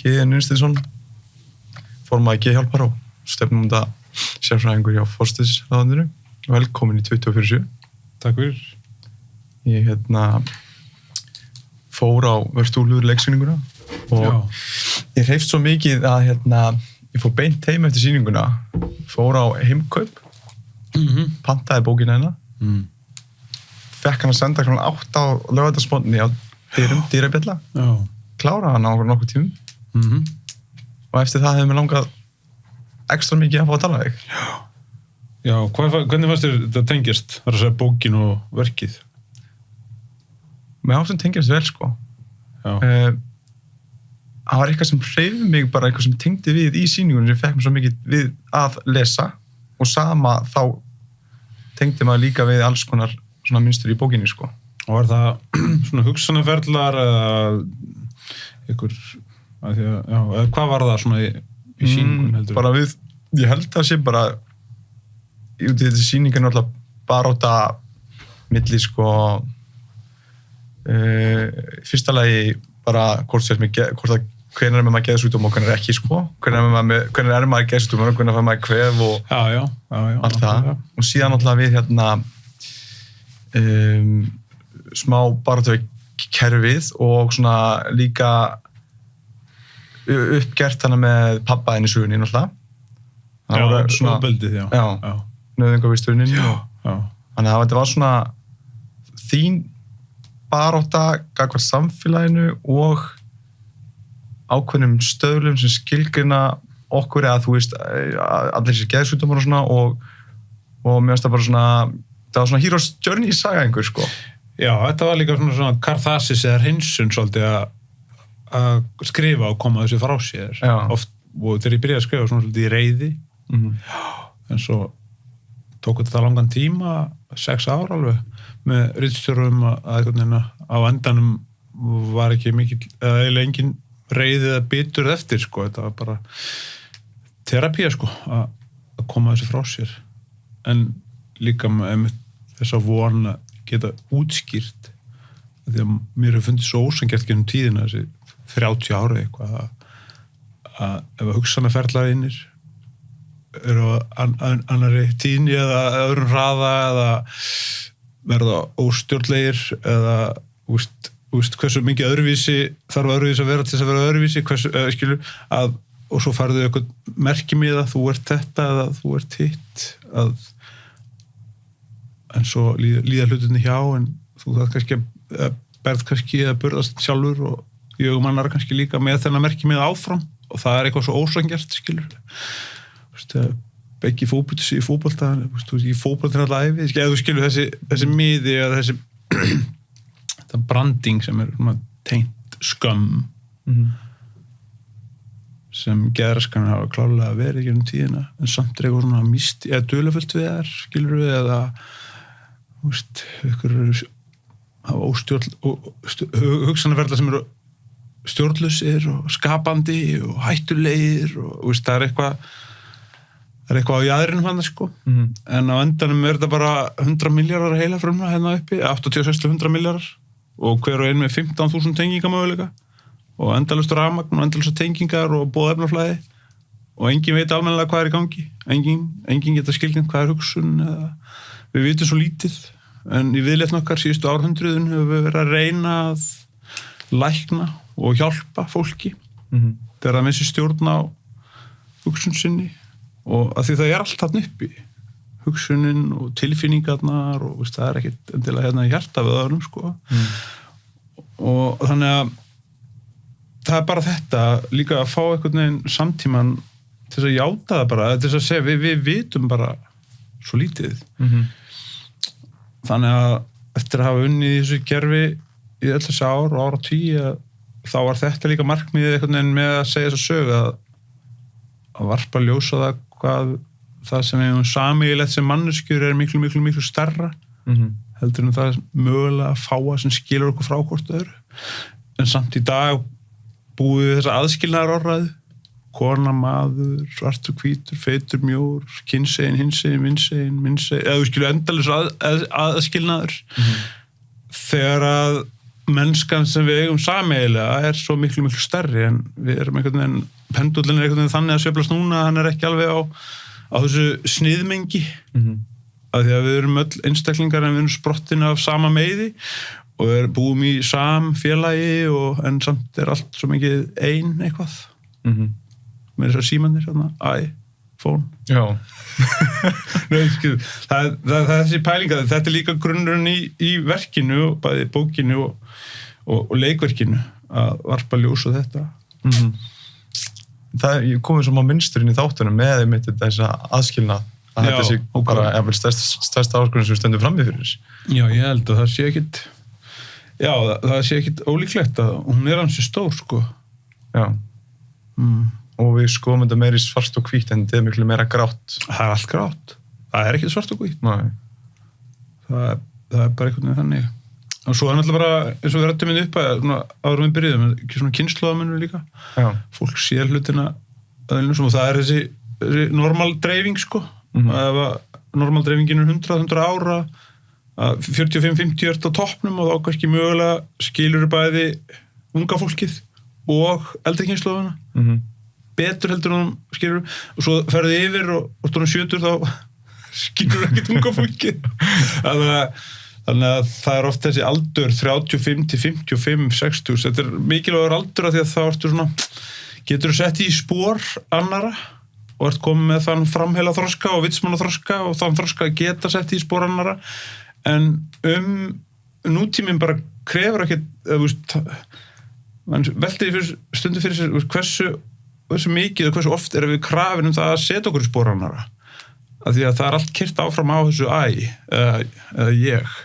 Héðinn Unnsteinsson, formaður Geðhjálpar og stefnumóta sérfræðingur hjá Forsætisráðuneytinu. Velkomin í 24/7. Takk fyrir. Ég fór á Vörstúlur leiksýninguna og ég hreifst svo mikið að ég fór beint heim eftir sýninguna, fór á heimkaup, pantaði bókina hennar, fekk hann að senda kl. 8 á laugardagsmorgni á dyrabjalla, kláraði hann á nokkuð tímum og eftir það hefði mér langað ekstra mikið að fá að tala við þig. Já, hvernig fannst þér þetta tengjast, þar að segja bókin og verkið? Mér ástum tengjast vel, sko. Það var eitthvað sem hreyfði mig, bara eitthvað sem tengdi við í sýningunum sem fekk mér svo mikið við að lesa og sama þá tengdi maður líka við alls konar svona mynstur í bókinni, sko. Og var það svona hugsanarferðlar eða ykkur, hvað var það svona í sýningun heldur? Bara ég held að sé bara út í þessi sýning náttúrulega barátta milli, sko, fyrsta lagi bara hvenær er maður geðsjúkdóm og hvenær ekki, sko. Hvenær er maður geðsjúkdóm og hvenær fær maður kvef og allt það. Og síðan náttúrulega við smá baráttu við kerfið og svona líka uppgert hana með pabbaðinn í sögunni náttúrulega. Ofbeldið, Nauðungarvistunin. Þannig að þetta var svona þín barátta gagnvart samfélaginu og ákveðnum stöðlum sem skilgreina okkur eða þú veist allir þessi geðsjúkdómar og svona og mér finnst það bara svona það var svona hero's journey saga einhver, sko. Já, þetta var líka svona katharsis eða hreinsun svolítið að skrifa og koma þessu frá sér. Oft, og þegar ég byrjaði að skrifa svona svolítið í reiði en svo tók þetta langan tíma, 6 ár alveg, með ritstjórum að á endanum var ekki mikil, eða eiginlega engin reiði eða bitur eftir, sko. Þetta var bara terapía, sko, að koma þessu frá sér. En líka með þess að vona geta útskýrt, því að mér hefur fundið svo ósanngjarnt gennum tíðina, þessi 30 ára eitthvað, að ef hugsanarferðlarinnir eru á annarri tíðni eða öðrum hraða eða verða óstjórnlegir eða úst, hversu mikið öðruvísi þarf öðruvísi að vera til þess að vera öðruvísi og svo færðu eitthvað merkimiða, þú ert þetta eða þú ert hitt en svo líða hlutinni hjá en þú þarf kannski berð kannski að burðast sjálfur og í augum annar kannski líka með þennan merkimiða áfram og það er eitthvað svo ósanngjarnt, ekki í fótbolta í fótbolta er alltaf æfi eða þú skilur þessi miði eða þessi þetta branding sem er tengt skömm sem geðraskanir hafa klárlega verið gennum tíðina en samt er eitthvað svona eða dulafullt við þær skilur við eða ykkur hafa hugsanarferðlar sem eru stjórnlausir og skapandi og hættulegir og það er eitthvað á jaðrinum hann, sko. En á endanum er þetta bara 100 milljarðar heilafrumna hérna uppi, 86-100 milljarðar og hver og einn með 15.000 tengingamöguleika og endalaust rafmagn og endalaust tengingar og boðefnaflæði og enginn veit almennilega hvað er í gangi. Enginn geta skilgreint hvað er hugsun eða við vitum svo lítið en í viðleitni okkar síðustu árhundruðin hefur við verið að reyna að lækna og hjálpa fólki þegar það missi stjórn á hugsun sinni og að því það er allt þarna uppi hugsunin og tilfinningarnar og það er ekkert endilega hjarta við öðrum, sko. Og þannig að það er bara þetta líka að fá einhvern veginn samtíman til þess að játa það bara, til þess að segja við vitum bara svo lítið þannig að eftir að hafa unnið í þessu gerfi í öll þessi ár og ára 10 þá var þetta líka markmiðið einhvern veginn með að segja þess að sögu að varpa ljósa það hvað það sem við hefum sameiginlegt sem manneskjur er miklu stærra heldur en það er mögulega að fáa sem skilur okkur frá hvort öðru en samt í dag búið við þessa aðskilnaðarorðræðu kona, maður, svartur, hvítur, feitur, mjór, kynsegin, hinsegin, minnsegin eða þú skilur endalaus aðskilnaður þegar að mennskan sem við eigum sameiginlega svo miklu stærri en við erum einhvern veginn, pendullin einhvern veginn þannig að sveiflast núna, hann ekki alveg á þessu sniðmengi af því að við erum öll einstaklingar en við erum sprottin af sama meiði og við búum í samfélagi en samt allt svo mikið ein eitthvað með þessar símanir, iPhone það er þessi pælinga, þetta líka grunnurinn í verkinu, bæði bókinu og leikverkinu að varpa ljós á þetta Það komið svo má minnsturinn í þáttunum með einmitt þessa aðskilnað að þetta sé bara stærsta áskorun sem við stöndum frammi fyrir Já, ég held að það sé ekkit ólíklegt að hún ansi stór sko Já og við skoðum þetta meira í svart og hvítt en þetta miklu meira grátt Það allt grátt, það ekki svart og hvítt Nei Það bara einhvern veginn þannig og svo náttúrulega bara, eins og við rættum upp áður við byrjuðum, ekki svona kynslóðamunur líka fólk sér hlutina og það þessi normal dreifing sko ef normal dreifingin 100 ára 45-50 ert á toppnum og þá kannski mögulega skilur bæði unga fólkið og eldri kynslóðuna betur heldur en skilur og svo ferði yfir og stóðum 70 þá skilur ekkert unga fólkið þannig að það oft þessi aldur 35 til 55, 60 þetta mikilvægur aldur af því að þá ertu svona getur sett í spór annara og ert komið með þann framheila þroska og vitsmanna þroska og þann þroska geta sett í spór annara en nútíminn bara krefur ekkert mann velti stundu fyrir sér hversu mikið og hversu oft við krafin það að setja okkur í spór annara af því að það allt keyrt áfram á þessu eða ég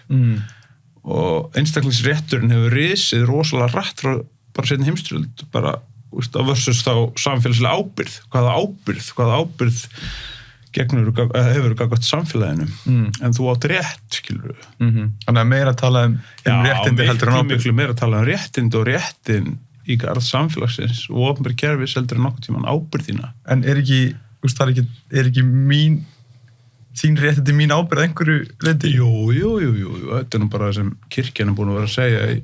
og einstaklingsrétturinn hefur risið rosalega rætt frá bara seinni heimsstyrjöld bara versus þá samfélagslega ábyrgð hvaða ábyrgð hefur gagvart samfélaginu en þú átt rétt skilur Þannig að meira tala um réttindi heldur en ábyrgð miklu meira tala um réttindi og réttin í garð samfélagsins og opinber kerfis heldur en nokkuð tímann ábyrgðina En er ekki þín réttindi mín ábyrgð einhverju leyti? Jú, þetta nú bara það sem kirkjan búin að vera að segja í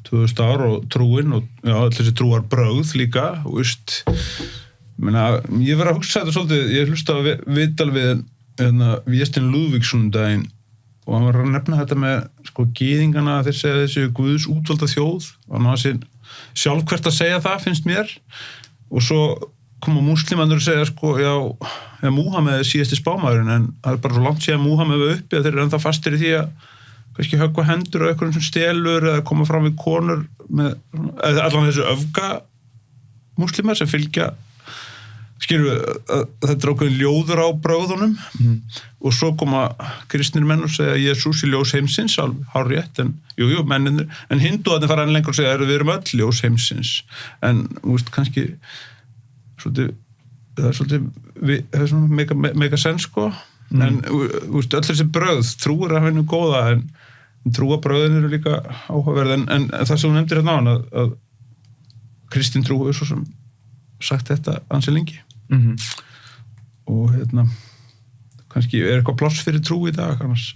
2000 ár og trúin og allir þessi trúar brögð líka og ég verið að hugsa þetta svolítið, ég hlusta að viðtal við Véstein Lúðvíksson daginn og hann var að nefna þetta með gyðingana þeir segja þessi Guðs útvalda þjóð og hann var sér sjálfhvert að segja það finnst mér og svo koma múslimandur og segja Múhameð síðasti spámaðurinn en það bara svo langt síðan Múhameð var uppi að þeir ennþá fastir í því að kannski höggva hendur á einhverjum sem stelur eða koma fram við konur eða allan þessu öfga múslimar sem fylgja skilur að þetta ákveðin ljóður á brögðunum og svo koma kristnir menn og segja Jesús í ljós heimsins hárrétt en menninir en hindúarnir fara enn lengur og segja við erum öll ljós heimsins en kannski svolítið það er svona mega sens sko en öll þessi brögð trúir að henni góða en trúabrögðin eru líka áhugaverð en það sem þú nefndir hérna á að kristin trú er svo sem sagt þetta ansi lengi og kannski er eitthvað pláss fyrir trú í dag annars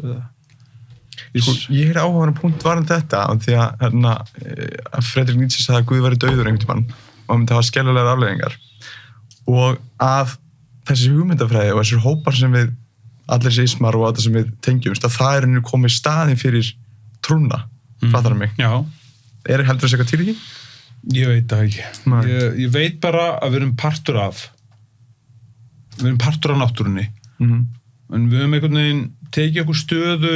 Ég heyri áhugaverðan punkt varðan þetta því að Friedrich Nietzsche sagði að Guð væri dauður einhvern tímann og hann myndi hafa skelfilegar afleiðingar og að þessi hugmyndafræði og þessir hópar sem við allir seismar og þetta sem við tengjumst að það nú komið í staðinn fyrir trúna fattar mig Já. Heldur þess eitthvað til ekki? Ég veit það ekki ég veit bara að við erum partur af náttúrunni en við höfum einhvern veginn tekið okkur stöðu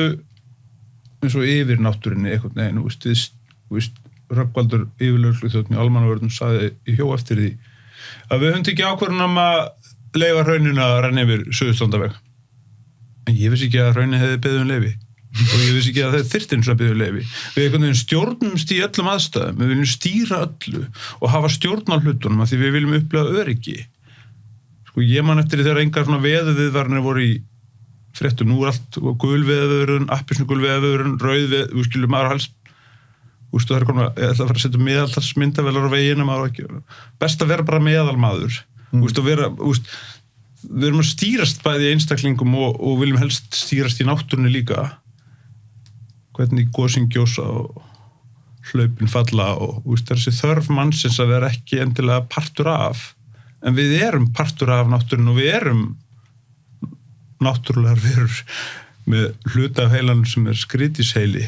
eins og yfir náttúrunni einhvern veginn Rögnvaldur yfirlögregluþjónn í almannavörnum sagði í hjó eftir því að við höfum tekið ákvörðun að leyfa hrauninu að renna yfir Suðurstrandarveg en ég vissi ekki að hrauninu hefði beðið leyfi og ég vissi ekki að það þyrfti eins og að beðið leyfi við einhvern veginn stjórnumst í öllum aðstæðum við viljum stýra öllu og hafa stjórn á hlutunum af því við viljum upplega öryggi ég man eftir því þegar engar svona veðurviðvaranir voru í fréttum nú allt gulveðurinn, appisnugulveðurinn rauðveð, við skilum maður helst það er konar, ég ætla að fara að setja meðaltalsmyndavélar á veginum best að vera bara meðalmaður við erum að stýrast bæði í einstaklingum og viljum helst stýrast í náttúrunni líka hvernig gosin gjósa og hlaupin falla og þessi þörf mannsins að vera ekki endilega partur af, en við erum partur af náttúrunni og við erum náttúrulegar verur með hluta af heilanum sem skrítisheili,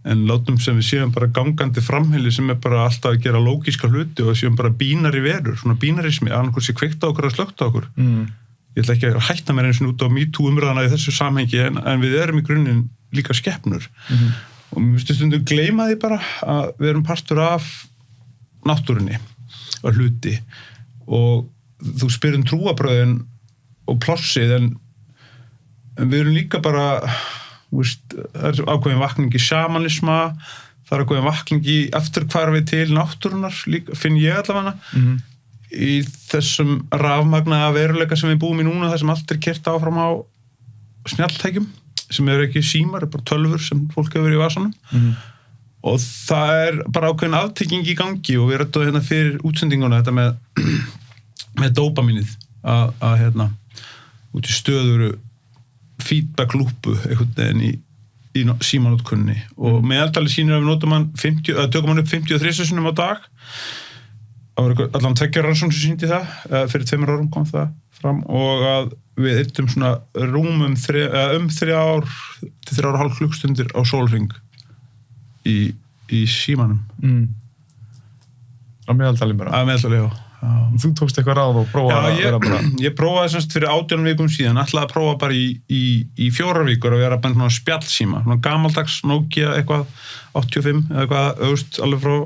en látum sem við séum bara gangandi framheili sem bara alltaf að gera lógíska hluti og séum bara bínari verur, svona bínarismi, annarkvæmst sé kveikt á okkur að slökta okkur. Ég ætla ekki að hætta mér eins og út á MeToo umræðana í þessu samhengi, en við erum í grunninn líka skepnur. Og mér finnst stundum gleyma því bara að við erum partur af náttúrunni og hluti, og þú spyrir trúarbrögðin og plássið, en við erum líka bara, það er ákveðin vakning í shamanisma, það er ákveðin vakning í eftirhvarfi til náttúrunar, finn ég allavega, í þessum rafmagnaða veruleika sem við búum í núna, þar sem allt keyrt áfram á snjalltækjum, sem eru ekki símar, bara tölvur sem fólk hefur í vasanum. Og það er bara ákveðin aftekking í gangi, og við rættum hérna fyrir útsendinguna þetta með dópamínið, að út í stöðuru feedback-lúpu einhvern veginn í símanótkunni, og meðaltali sýnir að við tökum hann upp 53 sinnum á dag. Það var allan 2 rannsókn sem sýndi það, fyrir 2 árum kom það fram, og að við eittum svona rúmum 3 til 3,5 klukkstundir á sólhring í símanum. Á meðaltali bara? Á meðaltali, já. Þú tókst eitthvað ráð og prófaði að vera bara? Ég prófaði semst fyrir 18 vikum síðan, ætlaði að prófa bara í 4 vikur að vera bara svona spjallsíma, svona gamaldags Nokia eitthvað 85 eða eitthvað, alveg frá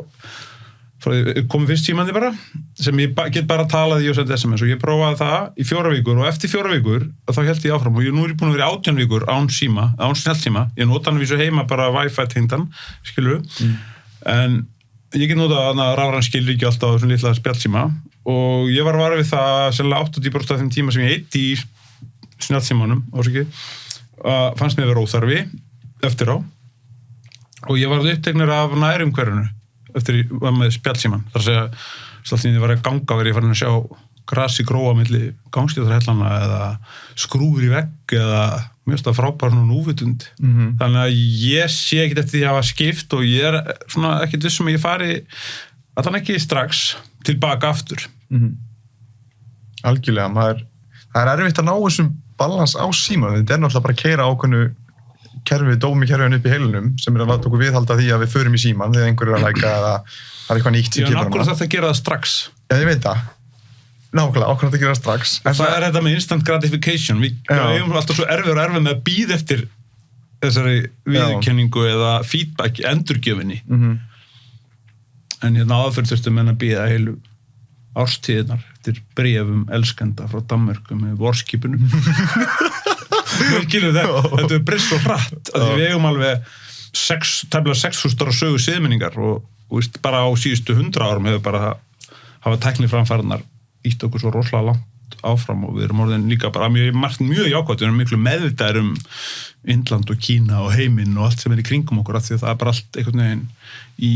komið fyrst símandi bara, sem ég get bara talað í og sendið SMS, og ég prófaði það í 4 vikur, og eftir 4 vikur þá held ég áfram, og nú er ég búin að vera í 18 vikur án snjallsíma, ég nota hann vísu heima bara Wi-Fi tengdan, skilur en ég get notað að rafræn skilríki alltaf á þessum litla spjallsíma, og ég var varað við það sennilega 80% af þeim tíma sem ég eitti í snjallsímanum, fannst mér vera óþarfi eftir á, og ég var uppteknir af nærumhverfinu eftir ég var með spjallsíman, þar að segja svolítið ég var að ganga, verið ég farin að sjá grasi gróa milli gangstéttarhellana eða skrúfur í vegg eða mjög stað frábær núvitund. Þannig að ég sé ekkert eftir því að hafa skipt, og ég svona ekkert vissum að ég fari allan ekki strax tilbaka aftur. Algjörlega, það er erfitt að ná þessum balans á símanum, þetta er náttúrulega bara að keyra ákveðnu dómikerfin upp í heilunum sem að láta okkur viðhalda því að við förum í síman þegar einhver að læka eða það eitthvað nýtt sem kemur. Já, nákvæmlega þetta gera það strax. Já, ég veit það. Nákvæmlega, ákveðin þetta gera það strax. Það er þetta með instant gratification. Við eigum alltaf svo erfið með að bíða eftir þessari viðurkenningu eða feedback endurgjöfinni. En áður þurftum menn að bíða heilu árstíðirnar eftir bréfum elskenda frá Danmörku með vorskipunum. Þetta er breyst svo hratt að við eigum alveg tæmlega 6.000 ára sögu siðmenningar, og bara á síðustu 100 árum hefur bara hafa tækniframfarirnar ítt okkur svo rosalega langt áfram, og við erum orðin líka bara mjög jákvætt, við erum miklu meðvitaðir Indland og Kína og heiminn og allt sem í kringum okkur, af því að það bara allt einhvern veginn í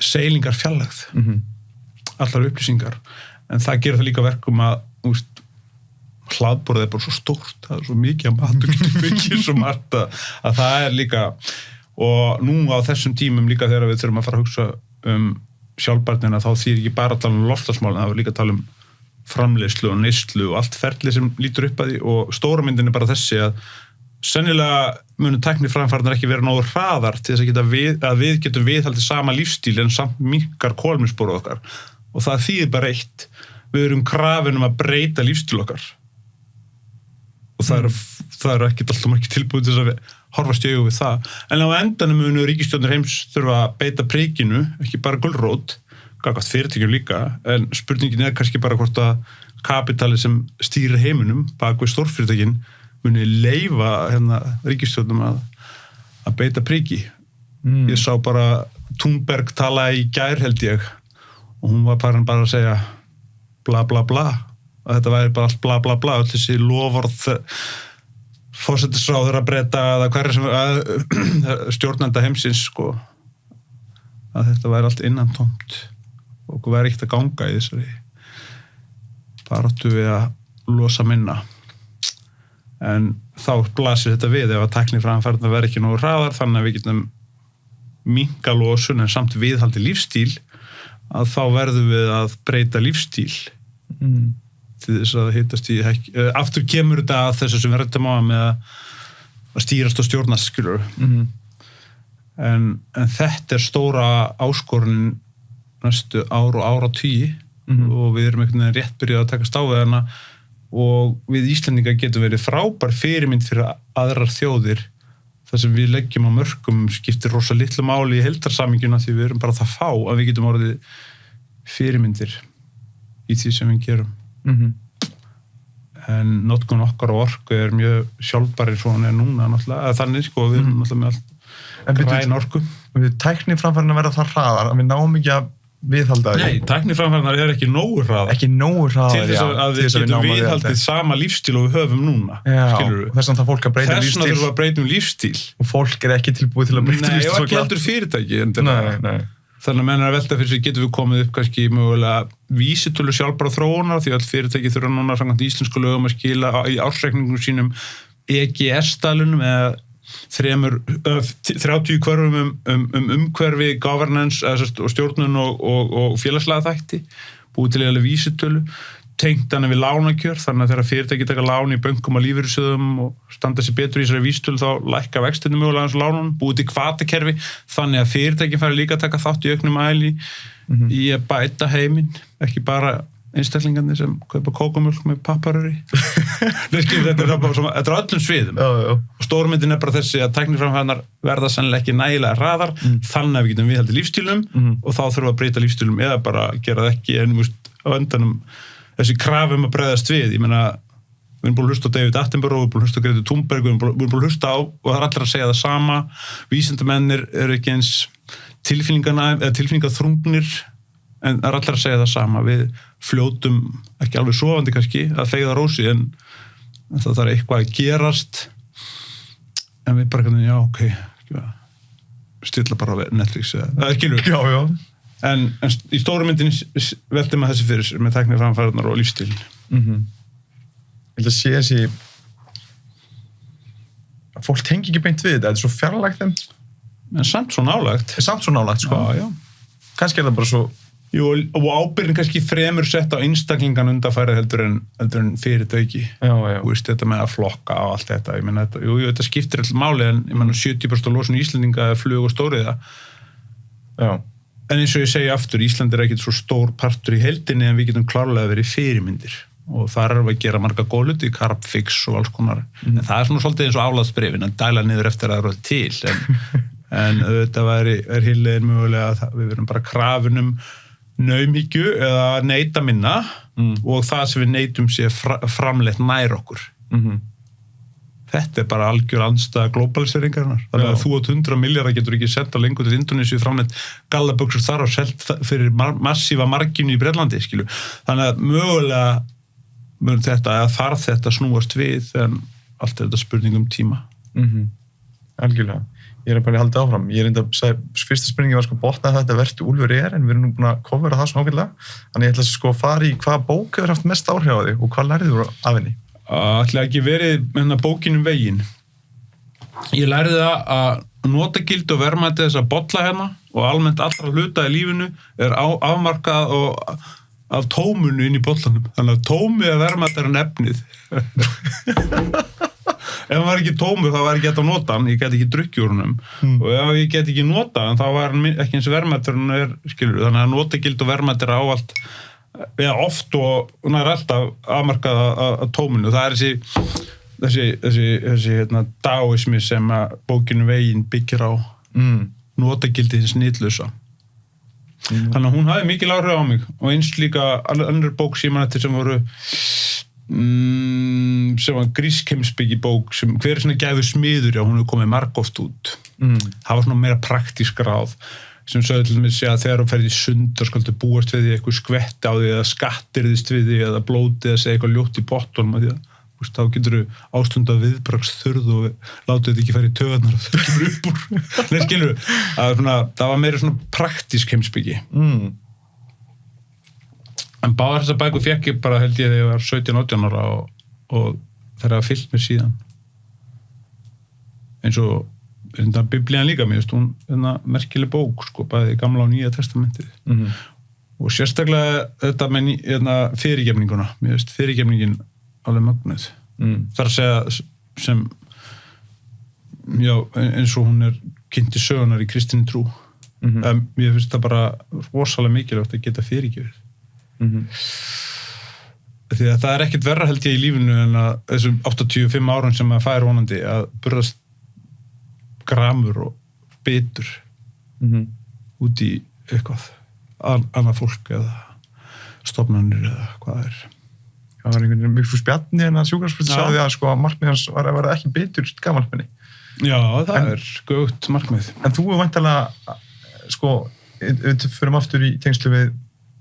seilingar fjarlægð, allar upplýsingar, en það gerir það líka verkum að hlaðborðið bara svo stórt, það svo mikið að matur getur mikið svo margt að það líka, og nú á þessum tímum líka þegar við þurfum að fara að hugsa sjálfbærnina, þá þýðir ekki bara að tala loftslagsmálin, það er líka að tala framleiðslu og neyslu og allt ferli sem lítur upp að því, og stóra myndin er bara þessi að sennilega munu tækniframfarirnar ekki vera nógu hraðar til þess að við getum viðhaldið sama lífstíl en samt minnkar kolefnisspor okkar, og það þýðir bara eitt, við erum krafin að breyta lífstíl okkar, og það eru ekki alltaf margir tilbúið til að horfast í augu við það, en á endanum munu ríkisstjórnir heims þurfa að beita prikinu, ekki bara gulrót, gagnvart fyrirtækjum líka, en spurningin er kannski bara hvort að kapitali sem stýrir heiminum bak við stórfyrirtækin muni leyfa ríkisstjórnum að beita priki. Ég sá bara Thunberg tala í gær held ég, og hún var bara að segja bla bla bla, að þetta væri bara allt bla bla bla, öll þessi loforð forsætisráðherra Breta eða hverja sem stjórnenda heimsins að þetta væri allt innantómt og okkur væri ekkert að ganga í þessari baráttu við að losa minna, en þá blasir þetta við ef að tækniframfarirnar verði ekki nógu hraðar, þannig að við getum minnka losun en samt viðhaldi lífstíl að þá verðum við að breyta lífstíl til þess að hittast í aftur kemur þetta að þessu sem við rættum á með að stýrast og stjórnast skilur en þetta stóra áskorun næstu ár og áratugi og við erum einhvern veginn rétt byrjað að takast á við hana og við Íslendingar getum verið frábær fyrirmynd fyrir aðrar þjóðir það sem við leggjum á mörkum skiptir rosa litlu máli í heildarsamhenginu því við erum bara það fá að við getum orðið fyrirmyndir í því sem við gerum en notkun okkar og orku er mjög sjálfbæri svo hann er núna náttúrulega þannig sko við erum náttúrulega með allt græn orku við tækniframfarirnar verða það hraðar að við náum ekki að viðhalda því. Nei, tækniframfarirnar er ekki nógu hraðar. Ekki nógu hraðar, til þess að við getum viðhaldið sama lífstíl og við höfum núna. Já, þess vegna það fólk að breyta lífstíl. Þess vegna þurfum að breyta lífstíl. Og fólk er ekki tilbúið til að breyta lífstíl. Nei, og ekki heldur fyrirtæki. Nei. Þannig að menn er að velta fyrir sig getum við komið upp kannski mögulega vísitölu sjálfbæra þróunar því að fyrirtæki þurfa núna samkvæmt íslensku lögum að skila í ársreikningum sínum EGS-dalunum eða 30 hverfum umhverfi, governance og stjórnun og félagslega þætti búið til eiginlega vísitölu tengt hana við lánakjör þannig að þegar fyrirtæki taka lán í bönkum og lífeyrissjóðum og standa sér betur í þessari vísitölu þá lækka vextirnir mögulega hans lánunum búið til hvatakerfi þannig að fyrirtækin fari líka að taka þátt í auknum mæli í að bæta heiminn ekki bara einstaklingarnir sem kaupa kókumjólk með papparöri þetta er á öllum sviðum og stórmyndin er bara þessi að tækniframfarirnar verða sennilega ekki nægilega hraðar þannig að við getum viðhaldið lífstílum og þá þurfum við að breyta lífstílum eða bara gera það ekki en á endanum þessi krafum að bregðast við ég meina við erum búin að hlusta á David Attenborough við erum búin að hlusta á Greta Thunberg við erum búin að hlusta á og það er allir að segja það sama vísindamennir eru ekki eins tilfinningaþrungnir en það er allir að segja það sama við fljótum ekki alveg sofandi kannski að þegja rósi en það þarf eitthvað að gerast en við bara kannum já ok stilla bara Netflix eða skilur já. En í stóru myndin veldi maður þessi fyrir sér með tækniframfarirnar og lífstíl Ég held að sé þessi fólk tengi ekki beint við þetta er svo fjarlægt þeim en samt svo nálægt sko já. Kannski er það bara svo Jú, og ábyrgðin kannski fremur sett á einstaklingan undanfærið heldur en fyrirtæki. Já. Þú veist, þetta með að flokka og allt þetta. Ég meina, þetta skiptir alltaf máli en ég meina 70% losun Íslendinga er flug og stóriða. Já. En eins og ég segi aftur, Ísland er ekkert svo stór partur í heildinni en við getum klárlega verið fyrirmyndir. Og þar erum við að gera marga góð hluti, Carbfix og alls konar. En það er svona svolítið eins og aflátsbréfin, að dæla niður eftir að það er til. En þetta er heilegin mögulega að við verum bara krafunum naumhyggju eða neyta minna og það sem við neytum sé framleitt nær okkur. Þetta er bara algjör andstæða globaliseringarinnar. Þannig að þú átt 100 milljarða getur ekki sent á lengur til Indonésiu framleitt gallabuxur þar og selt fyrir massífa marginu í Bretlandi, skilu. Þannig að mögulega mun þarf þetta snúast við en allt er þetta spurning um tíma. Algjörlega. Ég er bara að halda áfram. Ég er enda að segja, fyrsta spurningi var sko botnað þetta vertu Úlfur en við erum nú búin að kofera það svona ágætlega. Þannig ég ætla að sko fara í hvaða bók hefur haft mest áhrif á þig og hvað lærið þú af henni? Ætla ekki verið bókin veginn. Ég lærði það að notagildi og verðmæti þess að bolla hérna og almennt allra hluta í lífinu er afmarkað og af tómunu inn í bollanum. Þannig að tómi er verðmætari en efnið. Ef hann var ekki tómur þá var ekki hægt að nota hann, ég get ekki drukkið úr honum og ef ég get ekki nota hann þá var hann ekki eins verðmættur en er, skilur, þannig að notagild og verðmættur ávallt eða oft og nær alltaf afmarkað að tóminu. Það er þessi daoismi sem að bókinu veginn byggir á notagildi hins nýtlusa. Þannig að hún hafði mikil áhrif á mig og eins líka önnur bók sem voru sem var grísk heimspeki bók sem hver svona gæfu smiður hún hefur komið margoft út það var svona meira praktísk ráð sem sögðu til mig segja að þegar þú ferð í sund þá skaldu búast við því eitthvað skvetti á því eða skattirðist við því eða blótið eða segja eitthvað ljótt í bottunum því að þá getur þú ástundað viðbraksþurð og látið þetta ekki fara í töðunar og þau kemur upp úr Nei, skilur, það var meira svona praktísk heimspeki En báðar þessar bækur fékk ég bara held ég þegar ég var 17-18 ára og þeir hafa fyllt mér síðan. Eins og Biblían líka, mér finnst hún merkileg bók, sko, bæði Gamla og Nýja testamentið. Og sérstaklega þetta með fyrirgefninguna. Mér finnst fyrirgefningin alveg mögnuð. Það að segja sem, já, eins og hún kynnt í sögunar í kristinni trú. Mér finnst það bara rosalega mikilvægt að geta fyrirgefið. Því að það ekkert verra held ég í lífinu en að þessum 85 árum sem að fær vonandi að burðast gramur og bitur út í eitthvað annað fólk eða stofnanir eða hvað Það var einhvern veginn mjög fyrir spjarni en að sjúkrarsprötu sagði að sko markmið hans var að vera ekki bitur gamalmenni. Já, það gótt markmið. En þú væntanlega sko, við förum aftur í tengslu við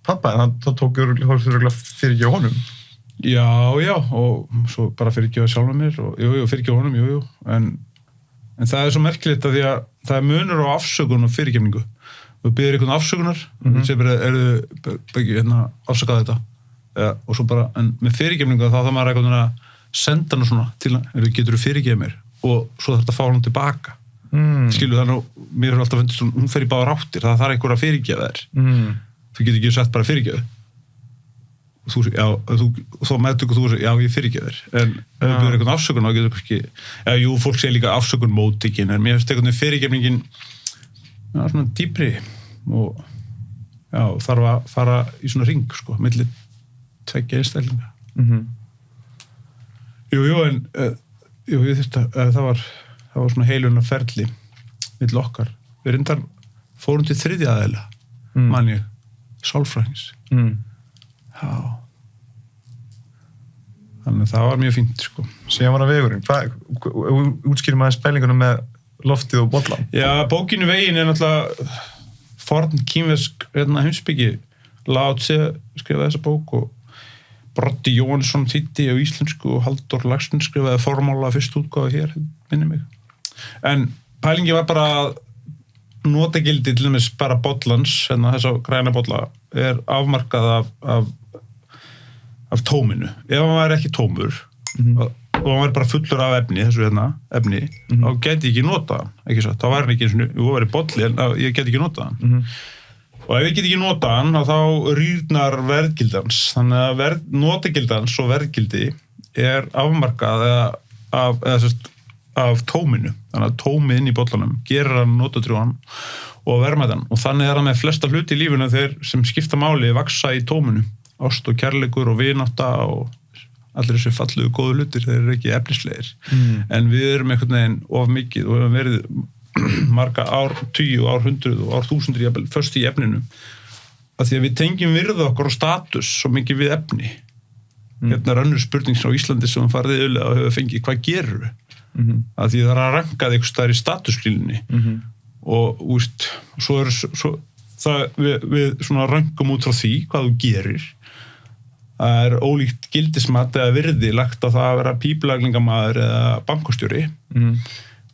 pappa, en það tók örugglega fyrirgefa honum. Já, og svo bara fyrirgefa sjálfum mér og fyrirgefa honum, en það svo merkilegt að því að það munur á afsökun og fyrirgefningu. Þú biður einhvern afsökunar, þú segir bara, afsakað þetta, og svo bara, en með fyrirgefningu þá það maður eitthvað að senda hana svona til hann, getur þú fyrirgefið mér, og svo þarf þetta að fá hann tilbaka. Skilu, þannig að mér hefur alltaf fundist hún fer í báðar áttir, það þarf einhver að fyrirgefa þér. Þú getur ekki sagt bara fyrirgefið. Þá meðtökur þú já, ég fyrirgef þér, en ef þú byrður einhvern afsökun þá getur kannski, fólk segir líka afsökun móttekin, en mér finnst einhvern veginn fyrirgefningin svona dýpri og þarf að fara í svona ring, sko, milli tveggja einstaklinga. En ég þurfti að það var svona heiluna ferli milli okkar. Við reyndar fórum til þriðja aðila, man ég, sálfræðings. Þannig að það var mjög fínt, sko. Síðan var það vegurinn. Útskýrir maður spælingunum með loftið og bollan? Já, bókinu Veginn náttúrulega forn kínversk heimspeki. Lao Tse skrifaði þessa bók og Broddi Jónsson þýddi á íslensku og Halldór Laxness skrifaði formála fyrst útgáfu hér, minni mig. En pælingi var bara að notagildi til dæmis bara bollans, þessa græna bolla, afmarkað af tóminu. Ef hann væri ekki tómur og hann væri bara fullur af efni, þá geti ég ekki notað hann, ekki satt. Þá væri hann ekki eins og væri bolli, en ég geti ekki notað hann. Og ef ég get ekki notað hann, þá rýrnar verðgildans. Þannig að notagildans og verðgildi afmarkað af tóminu. Þannig að tómið inn í bollanum gerir hann notatrúan og verðmætan. Og þannig hann með flesta hluti í lífinu þeir sem skipta máli vaxa í tóminu. Ást og kærleikur og vinátta og allir þessi fallugu góðu hlutir, þeir eru ekki efnislegir. En við erum einhvern veginn of mikið og hefum verið marga ártugi og árhundruð og árþúsundir jafnvel först í efninu. Af því að við tengjum virða okkur og status svo mikið við efni. Hérna önnur spurning frá Íslandi sem farið yfirlega og hefur fengið, hvað gerur við? Af því það að rankað einhvers staðar í statuslínunni. Og við svona rankum út frá því hvað þú gerir. Það ólíkt gildismat eða virði lagt á það að vera pípulagningamaður eða bankastjóri.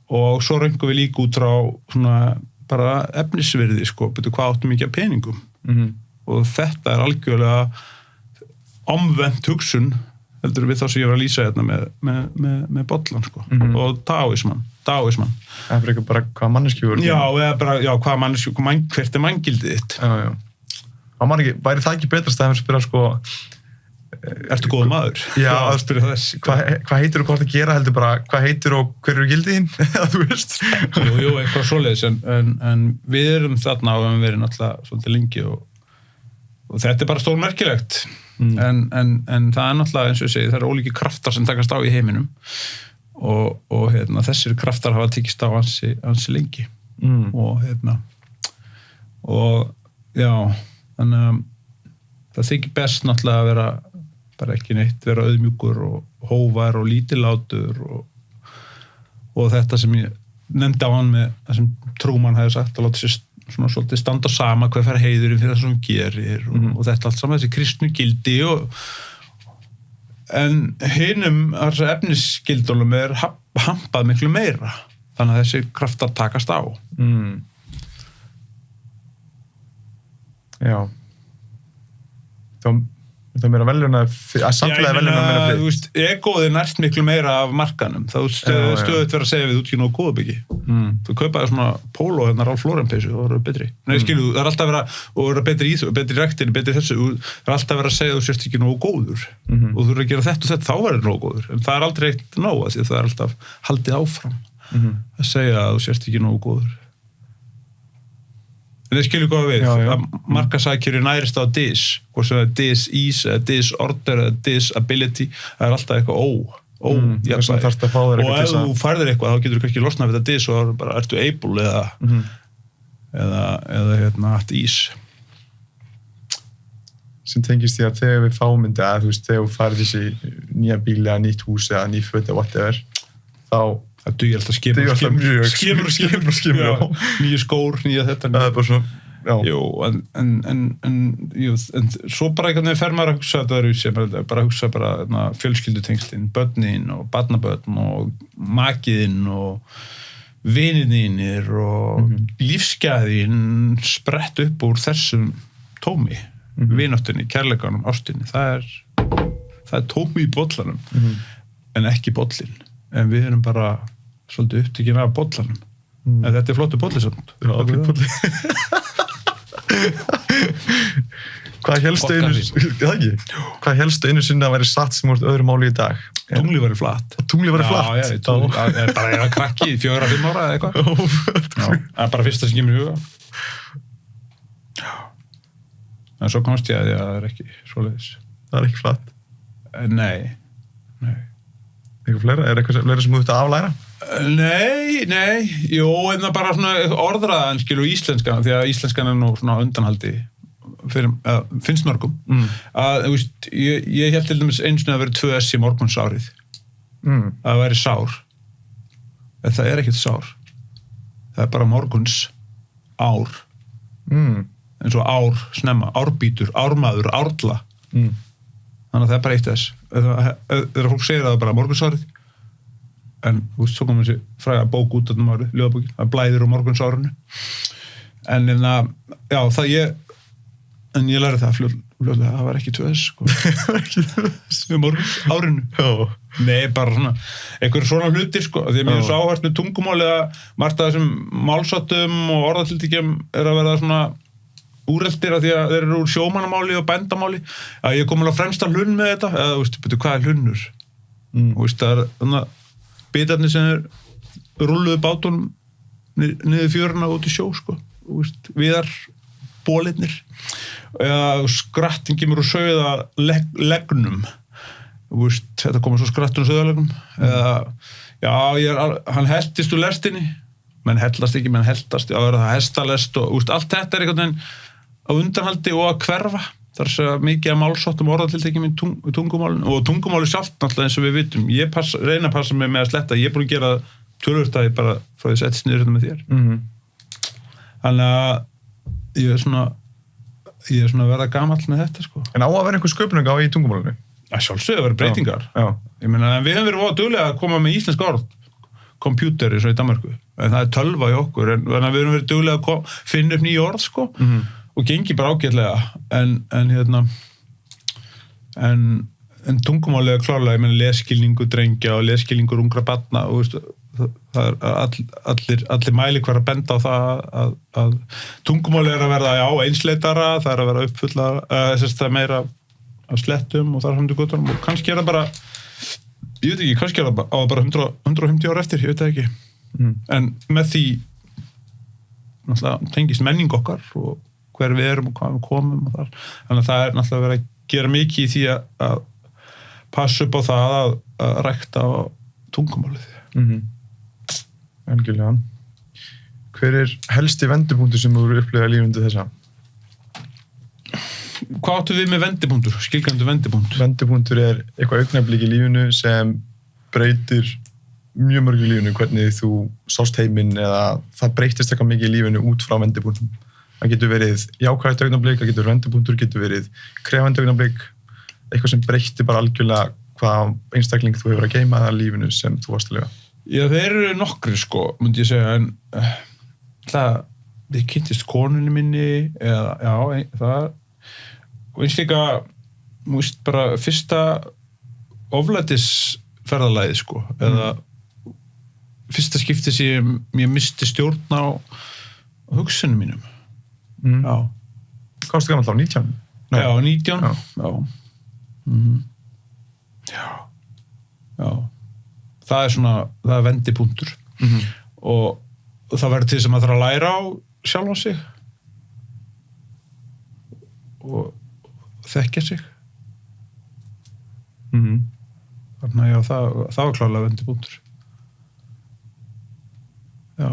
Og svo rankum við líka út frá svona bara efnisvirði, sko, betur hvað áttum mikið af peningum. Og þetta algjörlega omvendt hugsun heldur við þá sem ég var að lýsa hérna með bollan, sko. Og taoisman. Það er ekki bara hvað manneskju voru. Hvað manneskju, hvert manngildið þitt. Væri það ekki betra stæðum að spyrja, sko, ertu góður maður? Já, að spyrja þess. Hvað heitir og hvað það gera heldur bara, hvað heitir og hver eru gildið þín? Þú veist. Jú, eitthvað svoleiðis, en við erum þarna og við verið náttúrulega svolítið lengi og þetta er bara stórmerkilegt. En það er náttúrulega, eins og ég segi, það eru ólíki kraftar sem takast á í heiminum og þessir kraftar hafa tekist á ansi lengi. Þannig að það þykir best náttúrulega að vera bara ekki neitt, vera auðmjúkur og hóvar og lítillátur og þetta sem ég nefndi á hann með það sem Trúmann hefði sagt, að láta sér svona svolítið standa sama hver fær heiðurinn fyrir það sem hún gerir og þetta allt saman, þessi kristnu gildi en hinum efnisgildunum hampað miklu meira, þannig að þessi kraftar takast á. Já. Þá Það er meira veluna, að samfélagi veluna meira frið. Þú veist, egoð nært miklu meira af markanum. Þá stöðut verið að segja við út ekki nógu góða byggi. Þú kaupaði svona póló hérna Ralph Lauren peysu og það eru betri. Nei, skilu, það er alltaf verið að vera betri í þú, betri í ræktinni, betri í þessu. Það er alltaf verið að segja að þú sérst ekki nógu góður. Og þú eru að gera þetta og þetta, þá verður nógu góður. En það er aldrei eitt nóg, því það er alltaf haldið áfram að segja að þú sérst ekki nógu góður. En það skilur góða við, að markasækjur nærist á dis, og svo er dis-ease, eða disorder, eða disability, það er alltaf eitthvað jafnvægi. Og ef þú færðir eitthvað, þá getur þú kannski losnað við þetta dis og bara ertu able eða at ease. Sem tengist því að þegar við fáum þetta, þú veist, þegar þú færðir þessi nýja bíli eða nýtt hús eða ný föt eða whatever, þá það dugir alltaf skimur nýju skór, nýja þetta það er bara svona, jú, en svo bara einhvern veginn fer maður að hugsa þetta sem bara að hugsa bara fjölskyldutengslin, börnin og barnabörn og makiðinn og vinirnir og lífsgæðin sprett upp úr þessum tómi, vináttunni, kærleikanum, ástinni, það er tómi í bollanum en ekki bollin, en við erum bara svolítið upptekinn af bollanum en þetta er flottu bolli samt. Já, flottu bolli. Hvað helstu einu sinni að væri satt sem úr öðru máli í dag? Tungli væri flatt. Tungli væri flatt? Já, það er bara eina krakki í 4-5 ára eða eitthvað. Það er bara fyrsta sem kemur í huga. En svo komst ég að það er ekki svoleiðis. Það er ekki flatt? Nei. Eitthvað fleira? Er eitthvað fleira sem þú ert að aflæra? Nei, jú, en það bara svona orðræðan, skilur, íslenskan, því að íslenskan er nú svona undanhaldi finnst mörgum að, þú veist, ég held til dæmis einu sinni að vera 2S í morgunsárið að það væri sár en það er ekkert sár það er bara morguns ár eins og ár snemma, árbítur, ármaður, árla þannig að það er bara eitt þess þegar fólk segir að það er bara morgunsárið en þú veist, svo komum þessi fræga bók út af árið, ljóðabókin, það blæðir á morgunsárinu en já, það en ég lærði það fljóðlega, það var ekki 2S sko. Með morgunsárinu nei, bara svona einhverjum svona hlutir sko, því að mér er svo áhært með tungumáli að margt af þessum málsáttum og orðatiltækjum er að verða svona úreltir af því að þeir eru úr sjómannamáli og bændamáli að ég kom alveg fremsta hlunn með þetta eða, þú veist, betur, hvað er hlunnur? Þú veist, það er þannig að bitarnir sem rúluðu bátunum niður fjöruna út í sjó sko, þú veist, viðar bólirnir eða skrattin kemur úr sauða leggnum þú veist, þetta komur svo skrattin úr sauðalegnum eða, já, hann heltist úr lestinni menn hellast ekki, menn heltast það verður það hestalest og úst, allt þetta er einhvern veginn á undanhaldi og að hverfa þar sé mikið að málsóttum orðatiltækjum í tungumálinu og tungumáli sjálft náttúrulega eins og við vitum, ég reyna að passa mig með að sletta, ég er búin að gera tölvörstæði bara frá því settist niður með þér þannig að ég er svona að verða gamall með þetta sko. En á að vera einhver sköpunning á í tungumálinu? Að sjálfsögðu að vera breytingar ég meina, en við höfum verið duglega að koma með íslensk orð kompjúter eins og í Danmörku en það er tölva í okkur en við höfum verið duglega að finna upp nýja orð sko og gengi bara ágætlega en tungumálega klárlega, ég meina lesskilningu drengja og lesskilningur ungra barna og veist, það er allir mælikvarðar að benda á það að tungumálega er að verða einsleitara, það er að vera uppfulla það er meira af slettum og þar hamdu guttunum og kannski er það bara ég veit ekki, kannski er það bara 150 ára eftir, ég veit það ekki en með því náttúrulega tengist menning okkar og hver við erum og hvað við komum og þar. Þannig að það er náttúrulega verið að gera mikið í því að passa upp á það að rækta á tungumálið. Algjörlega. Hver er helsti vendipunktur sem þú eru upplegað lífandi þessa? Hvað áttu við með vendipunktur? Skilgreindur vendipunktur? Vendipunktur er eitthvað augnablik í lífinu sem breytir mjög mörg í lífinu, hvernig þú sást heiminn eða það breytist eitthvað mikið í lífinu út frá vendipunktum. Það getur verið jákvætt augnablik, það getur vendipunktur, getur verið krefandi augnablik, eitthvað sem breytir bara algjörlega hvað einstakling þú hefur að geyma það lífinu sem þú varst að lifa. Já, þeir eru nokkri sko, myndi ég segja, en það, við kynntist konunni minni, eða, já, það, og eins líka, bara fyrsta oflætisferðalagið, sko, eða fyrsta skipti sem ég misti stjórn á hugsunum mínum. Já. Hvað varstu gamall á, 19? Nei. Já, 19. Já. Já. Það er vendipunktur. Og það verður til sem að þarf að læra á sjálfan sig og þekkja sig. Þannig að já, það var klárlega vendipunktur. Já.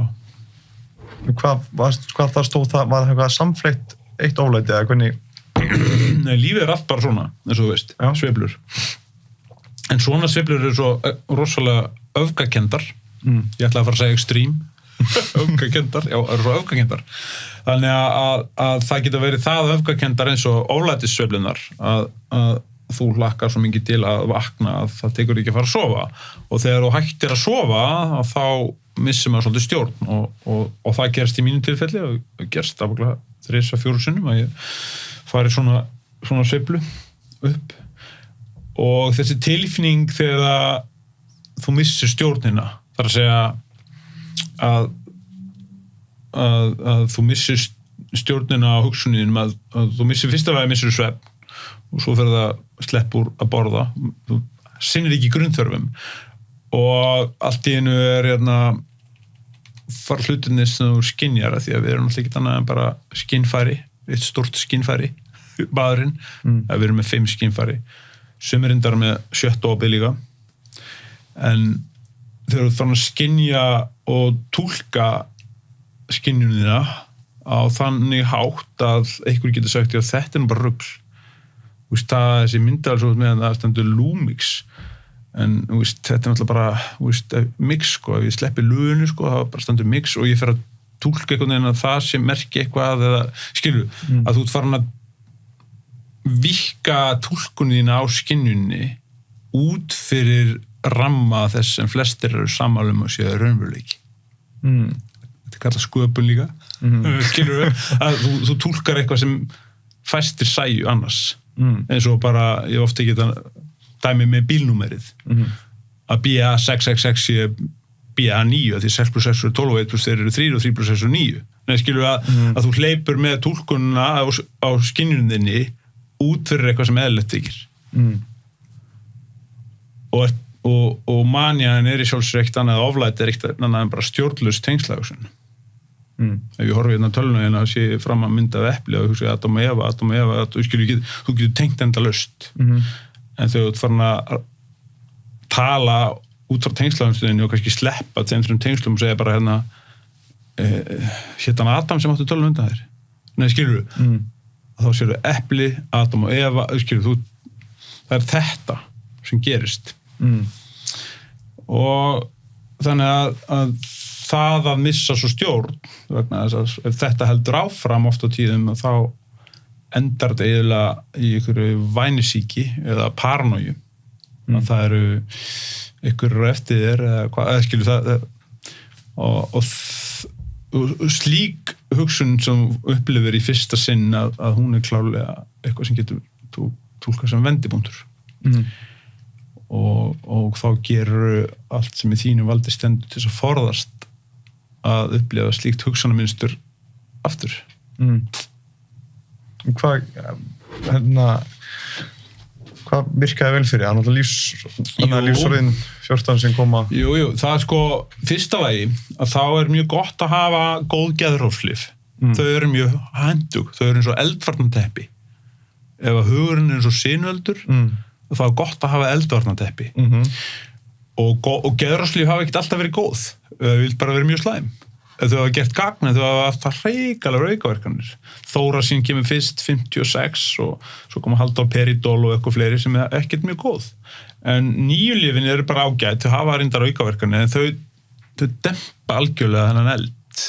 Hvað það stóð það? Var það eitthvað samfleytt eitt oflæti eða hvernig? Nei, lífið allt bara svona, eins og þú veist, sveiflur. En svona sveiflur eru svo rosalega öfgakendar. Ég ætlaði að fara að segja extreme. Öfgakendar, já, eru svo öfgakendar. Þannig að það geta verið það öfgakendar eins og oflætissveiflunar að þú hlakkar svo mikið til að vakna að það tekur ekki að fara að sofa. Og þegar þú hættir að sofa, þá missir maður svolítið stjórn og það gerst í mínu tilfelli og gerst aflega 3-4 sinnum að ég fari svona sveiflu upp og þessi tilfinning þegar þú missir stjórnina þar að segja að þú missir stjórnina á hugsuninum að þú missir fyrsta lagi missir svefn og svo fer það slepp úr að borða þú sinnir ekki grunnþörfum og allt í einu fara hlutinni sem þú skynjar því að við erum alltaf ekki annað en bara skynfæri, eitt stort skynfæri baðurinn, við erum með 5 skynfæri sumir reyndar með 7. opið líka en þegar þú fann að skynja og túlka skynjunina á þannig hátt að einhver getur sagt að þetta er bara rugl þessi myndal svo með að það stendur Lumix en þetta er náttúrulega bara mix sko, ef ég sleppi lunu sko, það bara stendur mix og ég fer að túlka einhvern veginn að það sem merki eitthvað eða skilur, að þú ert farin að víkka túlkunina á skynjunni út fyrir ramma þess sem flestir eru sammálum og séu raunveruleiki. Þetta er kallað sköpun líka. Skilur við, að þú túlkar eitthvað sem fæstir sæju annars. Eins og bara, ég ofta ekki þetta dæmi með bílnúmerið. Að BA666 sé BA9, því 6 + 6 er 12 og 1 + 4 eru 3 og 3 + 6 er 9. Nei, skilur við að þú hleypur með túlkunina á skynjuninni út fyrir eitthvað sem eðlilegt þykir. Og manjan er í sjálfsög eitt annað oflæti eitt annað en bara stjórnlaus tengslahugsun. Ef ég horfi hérna á tölvuna sé ég fram að mynda af epli og hugsa Adam og Eva, þú getur tengt endalaust. En þegar þú ert farin að tala út frá tengslahugsuninni og kannski sleppa þeim tengslum og segja bara hérna Adam sem áttu tölvuna undan þér. Nei, skilur þú? Þá sérðu epli, Adam og Eva, skilur þú? Það er þetta sem gerist. Og þannig að það að missa svo stjórn vegna þess að ef þetta heldur áfram oft á tíðum þá endar þetta eiginlega í einhverju vænisýki eða paranoju að það eru einhverjur eftir þér eða hvað, skilur það og slík hugsun sem upplifir í fyrsta sinn að hún er klárlega eitthvað sem getur túlkað sem vendipunktur og þá gerur allt sem í þínu valdi stendur til þess að forðast að upplifa slíkt hugsanamynstur aftur. Hvað virkaði vel fyrir? Það er lífsorðin 14 sem koma. Jú, það er sko fyrsta lagi að þá er mjög gott að hafa góð geðrófslif. Þau eru mjög hendug, þau eru eins og eldvarnateppi. Ef að hugurinn er eins og sinueldur, þá er gott að hafa eldvarnateppi. Og geðrófslif hafa ekkert alltaf verið góð. Þau vil bara vera mjög slæm. Þau hafa gert gagn en þau hafa haft það hrikalega aukaverkanir. Þórasín kemur fyrst 56 og svo koma Haldor Peridol og eitthvað fleiri sem er ekkert mjög góð. En nýju lyfin eru bara ágætt, þau hafa reyndar aukaverkanir en þau dempa algjörlega þennan eld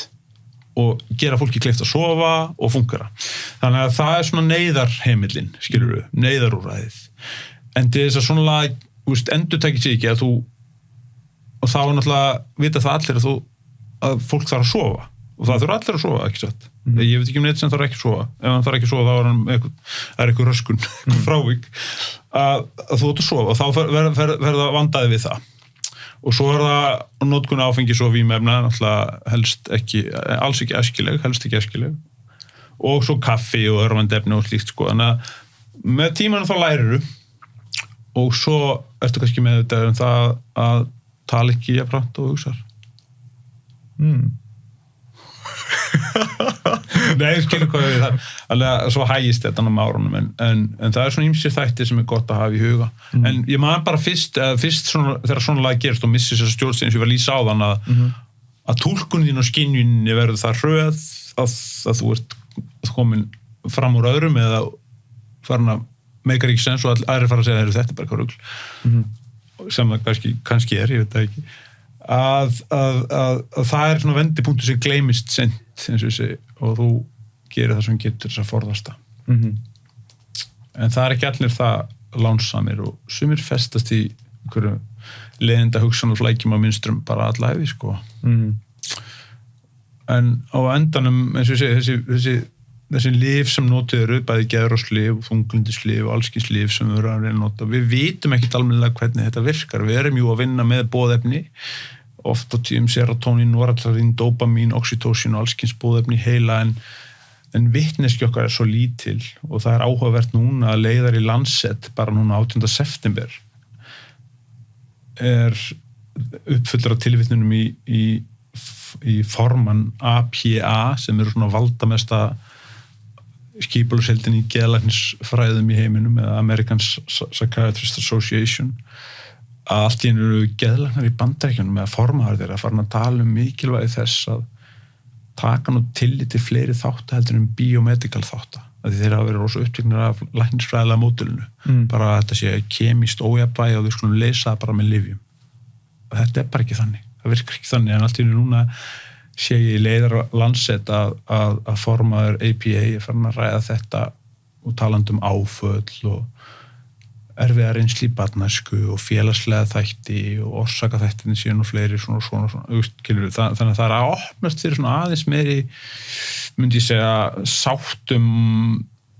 og gera fólki kleift að sofa og fungera. Þannig að það er svona neyðarheimillin, skilur við, neyðarúrræðið. En til þess að svona endurtækir sig ekki að þú og þá er náttúrulega vita það allir að fólk þarf að sofa og það þurfa allir að sofa, ekki satt ég veit ekki neitt sem þarf ekki að sofa ef hann þarf ekki að sofa þá er eitthvað röskun frávik að þú ert að sofa og þá verða vandaði við það og svo það notkun áfengis og vímefna náttúrulega helst ekki alls ekki æskileg og svo kaffi og örvandi efni og slíkt sko, þannig að með tímanum þá læriru og svo ertu kannski með þetta það að tala ekki jafnframt og hugsar Nei, skilur hvað við það alveg svo hægist þetta með árunum en það er svona ýmsir þættir sem er gott að hafa í huga en ég man bara fyrst svona, þegar svona lag gerist og missir þessar stjórnstöð eins og ég var að lýsa á þann að túlkunin þín og skynjuninni verður það hröð að þú ert komin fram úr öðrum eða farin að meikar ekki sens og aðrir fara að segja þetta er bara eitthvað rugl sem það kannski ég veit það ekki að það er svona vendipunktur sem gleymist sent eins og ég segi og þú gerir það sem getur þess að forðast það en það er ekki allir það lánsamir og sumir festast í einhverju leiðinda hugsan og flækjum á mynstrum bara alla hefi sko en á endanum eins og ég segi þessi lyf sem notuð eru, bæði geðráslyf, þunglyndislyf og allskynslif sem við erum að reyna að nota. Við vitum ekkert almennilega hvernig þetta virkar. Við erum jú að vinna með boðefni, oft á tíðum serotonín, noradrenalín, dópamín, oxytósín og allskyns boðefni heila en vitneski okkar er svo lítil og það er áhugavert núna að leiðar í Lancet bara núna 18. september er uppfullur af tilvitnunum í formann APA sem eru svona valdamesta skipulagsheildin í geðlæknisfræðum í heiminum eða American Psychiatrist Association að allt í einu eru geðlæknar í Bandaríkjunum eða formaður þeirra farin að tala mikilvægi þess að taka nú tillit til fleiri þátta heldur en biomedical þátta því þeir hafa verið rosa uppteknir af læknisfræðilega módelinu bara að þetta sé kemískt ójafnvægi og þau skulum leysa það bara með lyfjum og þetta er bara ekki þannig það virkar ekki þannig en allt í einu núna sé ég í leiðar Lancet að formaður APA er farin að ræða þetta og talandi áföll og erfiða reynslu í barnæsku og félagslega þætti og orsakaþættinni síðan og fleiri svona þannig að það er að opnast fyrir svona aðeins meiri myndi ég segja sáttum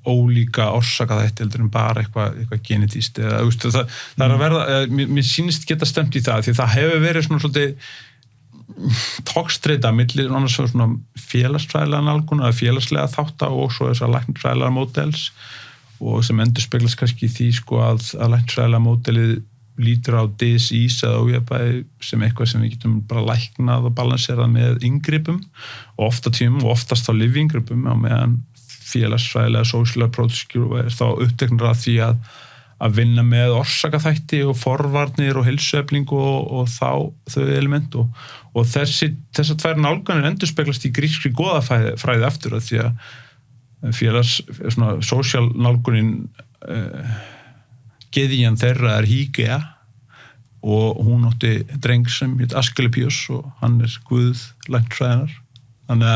ólíka orsakaþætti heldur en bara eitthvað genetíst eða það er að verða mér sýnist geta stemt í það því það hefur verið svona svolítið tókstreita millir annars svona félagsfræðilega nálgun eða félagslega þátta og svo þessar læknisfræðilega módels og sem endurspeglast kannski í því sko að læknisfræðilega módelið lítur á DSIs eða ójafnvægi sem eitthvað sem við getum bara læknað og balanserað með inngripum og oftast á lyfjaingripum á meðan félagsfræðilega social approach er þá uppteknir að því að vinna með orsakaþætti og forvarnir og heilsuefling og þau element og þessar tvær nálganir endurspeglast í grískri goðafræði aftur að því að social nálgunin geðjan þeirra er Hygieia og hún átti dreng sem heit Asklepios og hann er guð læknisfræðinnar þannig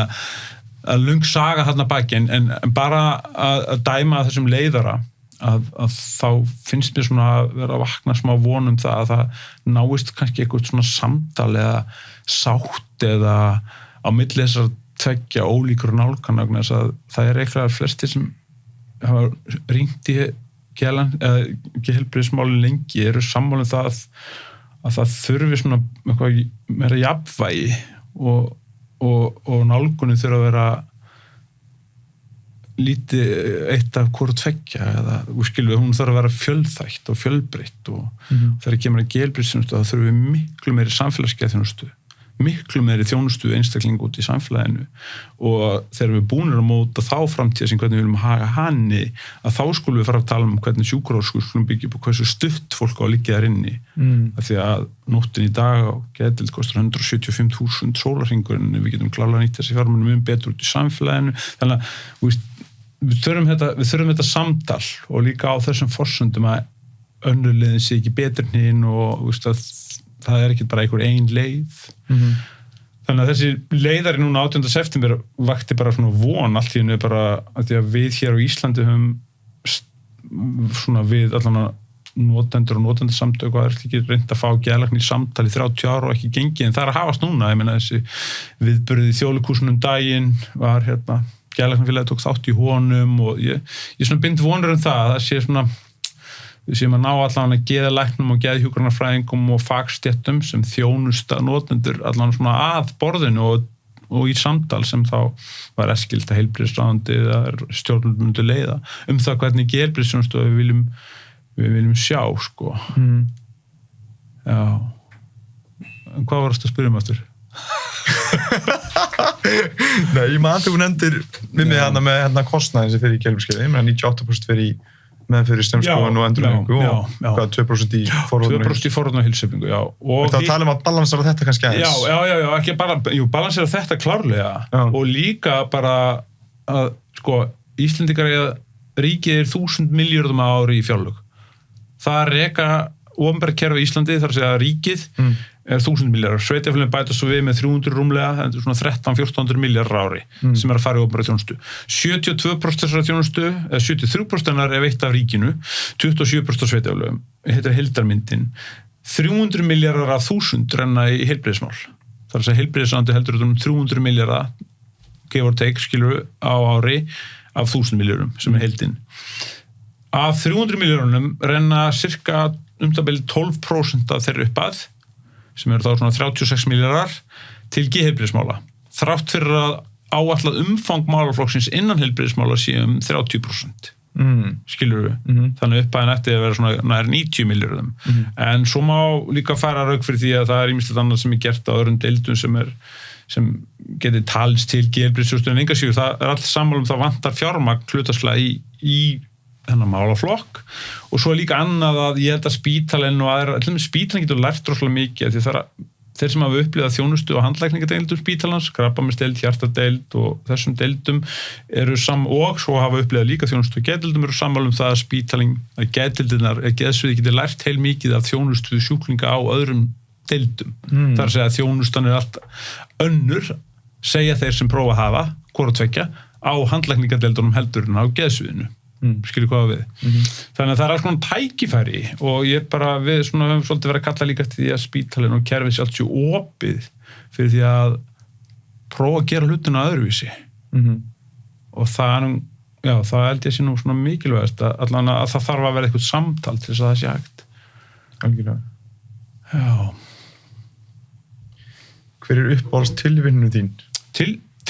að löng saga þarna baki en bara að dæma þessum leiðara að þá finnst mér svona að vera að vakna smá vonum það að það náist kannski eitthvað svona samtal eða sátt eða á milli þessar tveggja ólíkur nálgana þess að það er eitthvað flestir sem hafa ringt í geðheilbrigðismálin lengi eru sammálum það að það þurfi svona eitthvað meira jafnvægi og nálgunin þurfa að vera lítið eitt af hvort tveggja eða hún þarf að vera fjölþætt og fjölbreytt og þegar kemur að geðheilbrigðisþjónustu þá þurfum við miklu meiri samfélagsgeðþjónustu miklu meiri þjónustu einstakling út í samfélaginu og þegar við búnir að móta þá framtíð sem hvernig við viljum haga hanni að þá skulum við fara að tala um hvernig sjúkrahús skulum byggja upp og hversu stutt fólk á að liggja þar inni af því að nóttin í dag á geðdeild kostar 175.000 sólarhringurinn við getum klárlega nýtt þessi fjármunum betur út í samfélaginu þannig að við þurfum þetta samtal og líka á þessum forsöndum að önnur leiðin sé ekki betur en hinn og að það er ekki bara einhver ein leið þannig að þessi leiðari núna 18. september vakti bara svona von allt í hennu bara að því að við hér á Íslandi höfum svona við allan notendur og notendasamtök og það er ekki reynd að fá geðlækni í samtal í 30 ára og ekki gengið, en það er að hafast núna, ég meina þessi viðburðið í Þjóðleikhúsinu daginn var geðlæknafélagið tók þátt í honum og ég svona bind vonur það sé svona, við séum að ná allan að geðlæknum og geðhjúkrunarfræðingum og fagstéttum sem þjónusta notendur allan svona að borðinu og í samtal sem þá var æskilt að heilbrigðisráðuneytið eða stjórnvöld myndu leiða það hvernig geðheilbrigðisþjónustu við viljum sjá, sko. Já. En hvað varst að spyrja aftur? Nei, ég maður þú nefndir við mig með kostnaðin sem fyrir í geðheilbrigðiskerfið, ég meina 98% fyrir í meðferð í stemskóðan og endurhæfingu og hvað 2% í forvörðun 2% í forvörðun og heilsueflingu, já. Og það tala að balansera þetta kannski aðeins. Já, ekki balansera þetta klárlega og líka bara að, sko, Íslendingar ríkið 1000 milljörðum á ári í fjárlög. Það reka opinbera kerfi í Íslandi, þar að segja ríkið 1000 milljarðar, sveitarfélögin bæta svo við með 300 rúmlega, það er svona 13-1400 milljarðar ári sem að fara í opinbera þjónustu. 72% þessara þjónustu, eða 73% hennar veitt af ríkinu, 27% af sveitarfélögum, þetta heildarmyndin. 300 milljarðar af 1000 renna í heilbrigðismál. Þar að segja heilbrigðisráðuneytið heldur 300 milljarðar, give or take, skilur á ári, af 1000 milljörðum sem heildin. Af 300 milljörðunum renna cirka það bil 12% af þeirra uppað, sem eru þá svona 36 milljarðar, til geðheilbrigðismála. Þrátt fyrir að áætlað umfang málaflokksins innan heilbrigðismála sé 30%. Skilur við? Þannig uppæðin eftir að vera svona nær 90 milljörðum. En svo má líka færa rauk fyrir því að það er ýmislegt annað sem gert á öðrum deildum sem getur talist til geðheilbrigðisþjónustu en enga síður. Það er allt sammála það vantar fjármagn hlutfallslega í þennan málaflokk og svo líka annað að ég held að spítalinn og aðra, spítalinn getur lært rosalega mikið því þeir sem hafa upplifað þjónustu og handlækningadeildum spítalans, krabbameinsdeild, hjartadeild og þessum deildum eru og svo hafa upplifað líka þjónustu og geðdeildum eru sammála það að spítalinn, að geðdeildirnar, geðsviði getur lært heil mikið af þjónustu sjúklinga á öðrum deildum. Það er að segja að þjónustan allt önnur, segja þeir sem prófa að hafa, hvort tvekja, á handlækningadeildunum heldur en á geðsviðinu. Skilur hvað við. Þannig að það er alls konar tækifæri og ég bara, við svona höfum svolítið verið að kalla líka til því að spítalinn og kerfið sé allt sér opið fyrir því að prófa að gera hlutina öðruvísi. Og það held ég sé nú svona mikilvægast að það þarf að vera eitthvað samtal til þess að það sé hægt. Algjörlega. Já. Hver uppáhalds tilvinninu þín?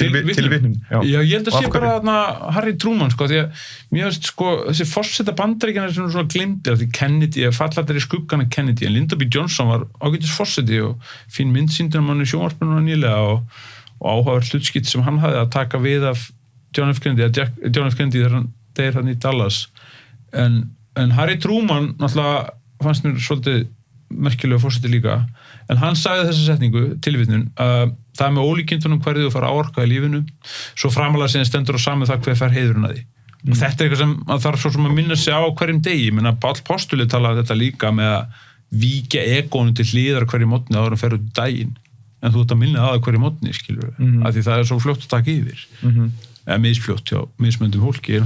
Tilvinnun? Já, ég held að sé bara Harry Truman, sko, því að mér veist, sko, þessi forseta Bandaríkjanna sem svona gleymdir, því Kennedy, fallat í skuggan af Kennedy, en Lyndon B. Johnson var ágætis forseti og fín myndsýndur hann í sjónvarpinu nýlega og áhugaverð hlutskipt sem hann hafði að taka við af John F. Kennedy þegar hann deyr hann í Dallas. En Harry Truman, náttúrulega, fannst mér svolítið merkilega forseti líka, en hann sagði þessa setningu, tilvitnun, að það er með ólíkindunum hverju þú fara áorka í lífinu, svo framalega sem stendur á saman það hver fær heiðurinn að því. Og þetta er eitthvað sem að þarf svo sem að minna sig á hverjum degi, menna Páll Postuli talaði þetta líka með að víkja egónu til hliðar hverju mótni áður en fer út í daginn, en þú ert að minna það hverju mótni, skilur við, af því það er svo fljótt að taka yfir, eða misfljótt hjá mismöndum fólki,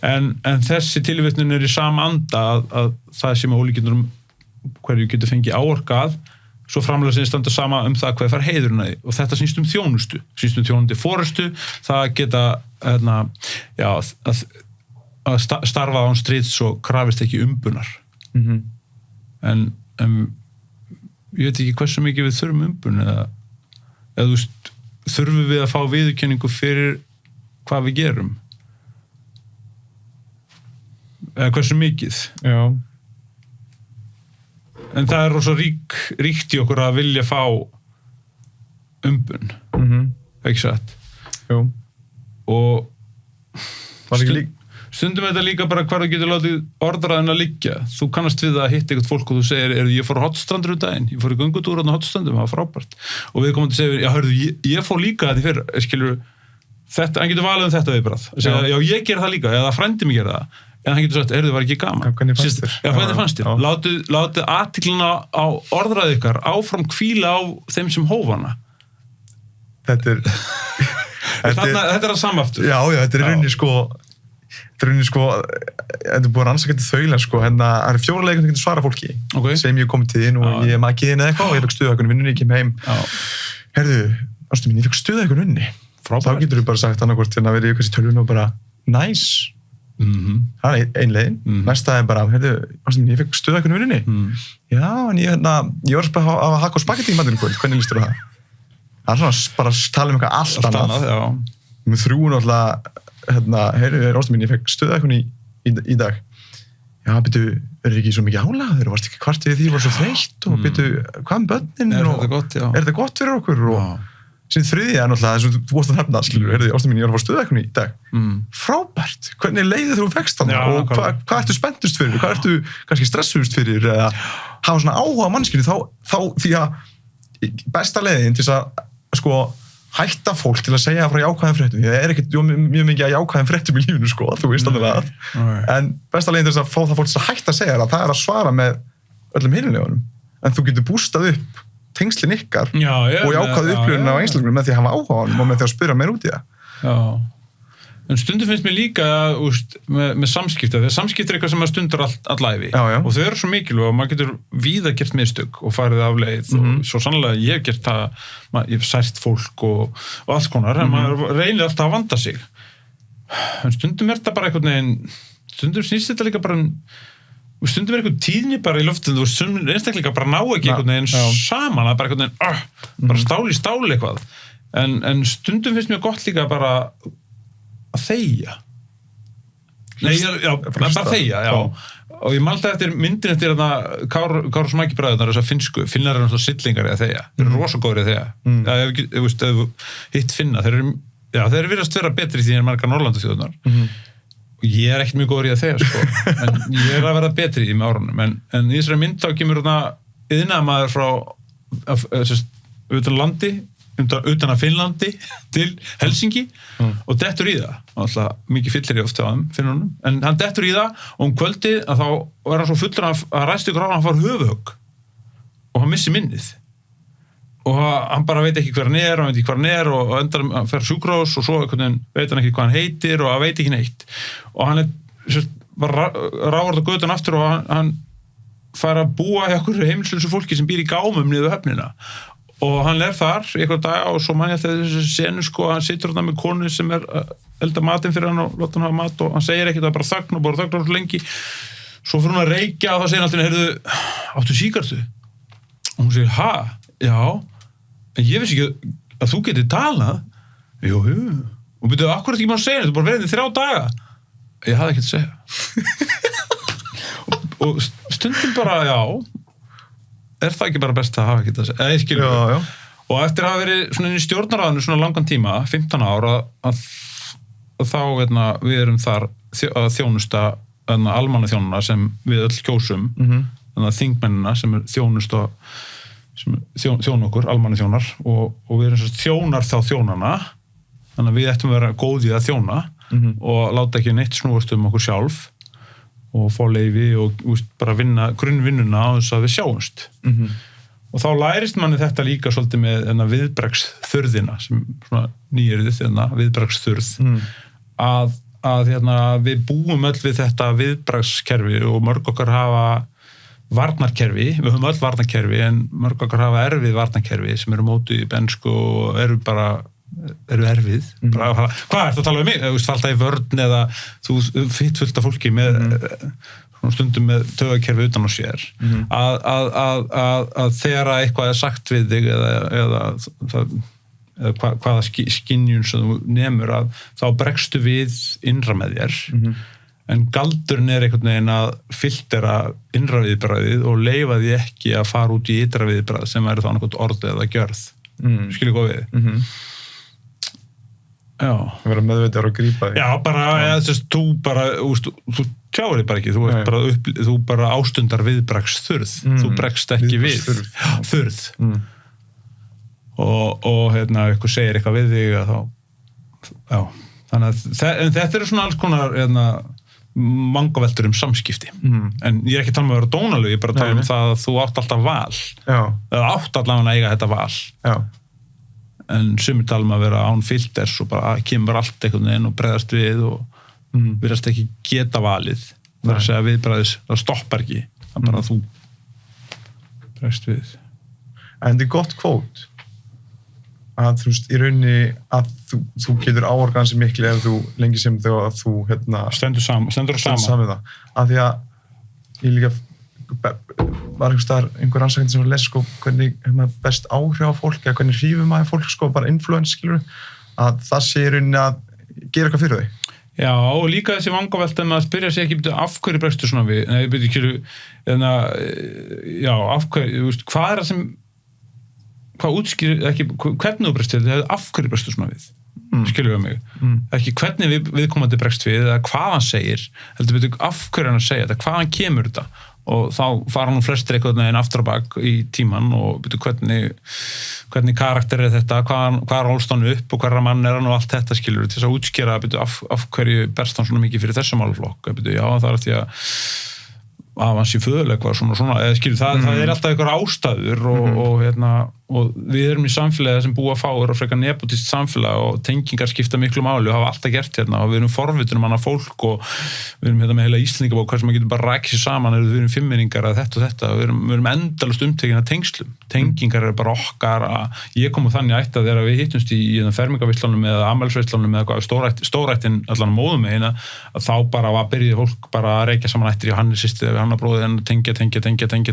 en þessi tilvitnun er í sama anda að það sem ólíkindunum hverju getur fengið áorkað, svo framalega sem standa sama það hvað fær heiðurinn að því og þetta snýst þjónustu, þjónundi forystu, það geta að starfa án stríðs og krafist ekki umbunar. En ég veit ekki hversu mikið við þurfum umbun eða þú veist, þurfum við að fá viðurkenningu fyrir hvað við gerum eða hversu mikið. Já. En það er rosa ríkt í okkur að vilja fá umbun. Ekki satt. Jú. Og stundum er þetta líka bara hvar þú getur látið orðræðin að liggja. Þú kannast við að hitta eitthvað fólk og þú segir, ég fór á Hornstrandur daginn, ég fór í göngutúr á Hornstrandum, það var frábært. Og við komum til að segja, já, hörðu, ég fór líka þetta fyrr, skilur, þetta, hann getur valið þetta viðbragð. Já, ég ger það líka, eða frændi mig gera það. En hann getur sagt, það var ekki gaman. Hvernig fannst þér? Já, hvernig fannst þér? Látið athyglinna á orðræðu ykkar áfram hvíla á þeim sem hóf hana. Þetta er að samaftur. Já, þetta er rauninni sko, þetta er sko, þetta er búið að rannsaka til þaula sko, það eru 4 leikir sem getur svara fólki sem ég kom til þín og ég maður ekki inn eða eitthvað og ég fekk stuðhækkun í vinnunni, ég kem heim herðu, ástu mín, ég fekk stuðhækkun í vinnunni þá getur þú bara sagt annarkvort til að vera í eitthvað í tölvunni og bara, nice það er ein leiðin, næsta er bara herðu, ástu mín, ég fekk stuðhækkun í vinnunni já, en ég var bara að hakka á spagetti í matinn kvöld, hvernig lístur það? Það er svona bara að tala eitthvað allt annað með 3 náttúrulega heyrðu, ástu mín, ég fekk stuðhækkun í dag já, byrju, er ekki svo mikið álaður og varst ekki hvart við því, var svo þreytt og byrju, hvað börnin er þetta gott fyrir okkur og síðan þriðja er náttúrulega þessum þú vorst að nefna, skilur, heyrðu, ástu mín, ég var að fá stuðhækkun í dag frábært, hvernig leiðir þú fekst þarna og hvað ertu spenntust fyrir, hvað ertu kannski stressust fyrir eða hafa svona áhuga á mannskinu þá því að besta leiðin til að sko hætta fólk til að segja frá jákvæðum fréttum því það er ekkert mjög mikið að jákvæðum fréttum í lífinu sko, þú veist alveg að en besta leiðin til að fá það fólk til að hætta að segja það er að svara með öllum hinulegunum en þú getur bústað upp tengslin ykkar og jákvæðu upplifun á einstaklingunum með því að hafa áhuga á honum og með því að spyrja meira út í það En stundum finnst mér líka með samskipti, þegar samskipti er eitthvað sem maður stundar all ævi og þau eru svo mikilvæg og maður getur víða gert mistök og farið af leið og svo sannlega ég hef gert það, ég hef sært fólk og alls konar, en maður reynir alltaf að vanda sig. En stundum er þetta bara einhvern veginn, stundum snýst þetta líka bara, stundum er einhvern tíðni bara í loftinu og stundum einstaklega bara ná ekki einhvern veginn saman, það er bara einhvern veginn, bara stál í stál eitthvað. En stundum finnst mér gott líka bara að þegja bara þegja og ég maldi eftir myndin eftir Kára Smæki bræðurnar þessar finnsku, finnar eru náttúrulega sillingar í að þegja þeir eru rosa góðir í að þegja ef þú hitt finna þeir eru virðast vera betri því en margar Norrlandaþjóðurnar og ég er ekkert mjög góður í að þegja sko. En ég er að vera betri í með árunum en í þessari mynd þá kemur iðnaðarmaður frá utan landi utan að Finnlandi til Helsingi og dettur í það alltaf mikið fyllir ég ofta á þeim finnunum en hann dettur í það og kvöldið að þá er hann svo fullur að ræst ykkur á hann fár höfuhögg og hann missi minnið og hann bara veit ekki hver hann er og hann veit ekki hver hann er og endar hann fer sjúkrahús og svo veit hann ekki hvað hann heitir og hann veit ekki neitt og hann bara ráður það götun aftur og hann fær að búa hjá okkur heimilislausu fólki sem býr í gámum niður höfnina og hann þar í eitthvað dag og svo man ég þegar þessi senu sko, hann situr þarna með konu sem elda matinn fyrir hann og láta hann hafa mat og hann segir ekkert, það er bara þögn og bara þögn lengi svo fyrir hún að reykja og það segir alltaf heyrðu, áttu sígartu? Og hún segir, já en ég vissi ekki að þú getur talað jú, og byrjuðu, akkur er ekki maður að segja þetta, bara verið 3 daga ég hafði ekkert að segja og stundum bara, er það ekki bara best að hafa ekki það skilur og eftir að hafa verið svona inn í stjórnarráðinu svona langan tíma, 15 ár að þá við erum þar að þjónusta almannaþjónuna sem við öll kjósum þingmennina sem er þjónusta sem þjón okkur, almannaþjónar og við erum þjónar þá þjónana þannig að við ættum að vera góðið að þjóna og láta ekki neitt snúast okkur sjálf og fá leyfi og bara vinna grunnvinnuna á þess að við sjáumst og þá lærist manni þetta líka svolítið með viðbragðsþurðina sem svona nýjörðið viðbragðsþurð að við búum öll við þetta viðbragðskerfi og mörg okkar hafa varnarkerfi, við höfum öll varnarkerfi en mörg okkar hafa erfið varnarkerfi sem eru mótuð í bensku og eru erfið hvað ertu að tala um mig? Þú veist alltaf í vörn eða þú fitt fullt af fólki með stundum með taugakerfi utan á sér að þegar eitthvað er sagt við þig eða hvaða skynjun sem þú nemur að þá bregstu við innra með þér en galdurinn er einhvern veginn að filtera innra viðbragðið og leyfa því ekki að fara út í ytra viðbragð sem er þá annað orð eða gjörð skilur góð við að vera meðvitaður og grípa því þú tjáir þig bara ekki þú bara ástundar viðbragðsþurð þú bregst ekki við þurð og eitthvað segir eitthvað við þig þannig að þetta eru svona alls konar mangaveltur samskipti en ég er ekki að tala um að vera dónalög ég er bara að tala um það að þú átt alltaf val eða átt allavega að eiga þetta val en sumir tala um að vera án filters og bara kemur allt einhvern veginn og bregðast við og virðast ekki geta valið. Það að segja viðbragðis, það stoppar ekki. Það bara þú bregst við. En þetta gott kvót að þú veist, í rauninni að þú getur áorgan sem miklu ef þú lengi sem þú að þú stendur saman það. Af því að ég líka var einhver rannsakandi sem var að lesa sko, hvernig best áhrif á fólk eða hvernig hrífum maður fólk sko, bara influence skilur að það sé í rauninni að gera eitthvað fyrir þau. Já, og líka þessi vangavelta með að spyrja sig ekki af hverju bregstu svona við, nei, byrju ekki, já, af hverju, þú veist, hvað það sem, hvað útskýrir, ekki, hvernig þú bregst við, það af hverju bregstu svona við, skilur við mig, ekki hvernig viðkomandi bregst við, eða hvað hann segir, heldur byrju af hverju hann að segja þetta, hvaðan kemur þetta, og þá fara nú flestir eitthvað neginn aftur á bak í tíman og byrju hvernig karakter er þetta, hvað rólst hann upp og hverra mann er hann og allt þetta skilur til þess að útskýra af hverju berst hann svona mikið fyrir þessum málaflokk, já það er því að hans í föðuleg var svona eða skilur það er alltaf einhver ástæður og við erum í samfélagi sem búa fáir og frekar nepotist samfélag og tengingar skipta miklu máli og hafa alltaf gert og við erum forvitin annað fólk og við erum með heila Íslendingabók hvað sem maður getur bara rækið sér saman við erum fimmmenningar að þetta og þetta við erum endalaust umtekin að tengslum tengingar eru bara okkar að ég kom á þannig ætti að þegar við hittumst í fermingarveislanum eða afmælisveislanum eða stórættin allan móðum með að þá bara byrjaði fólk bara að reykja saman ættir í Hannes systir við hann að bróði hennar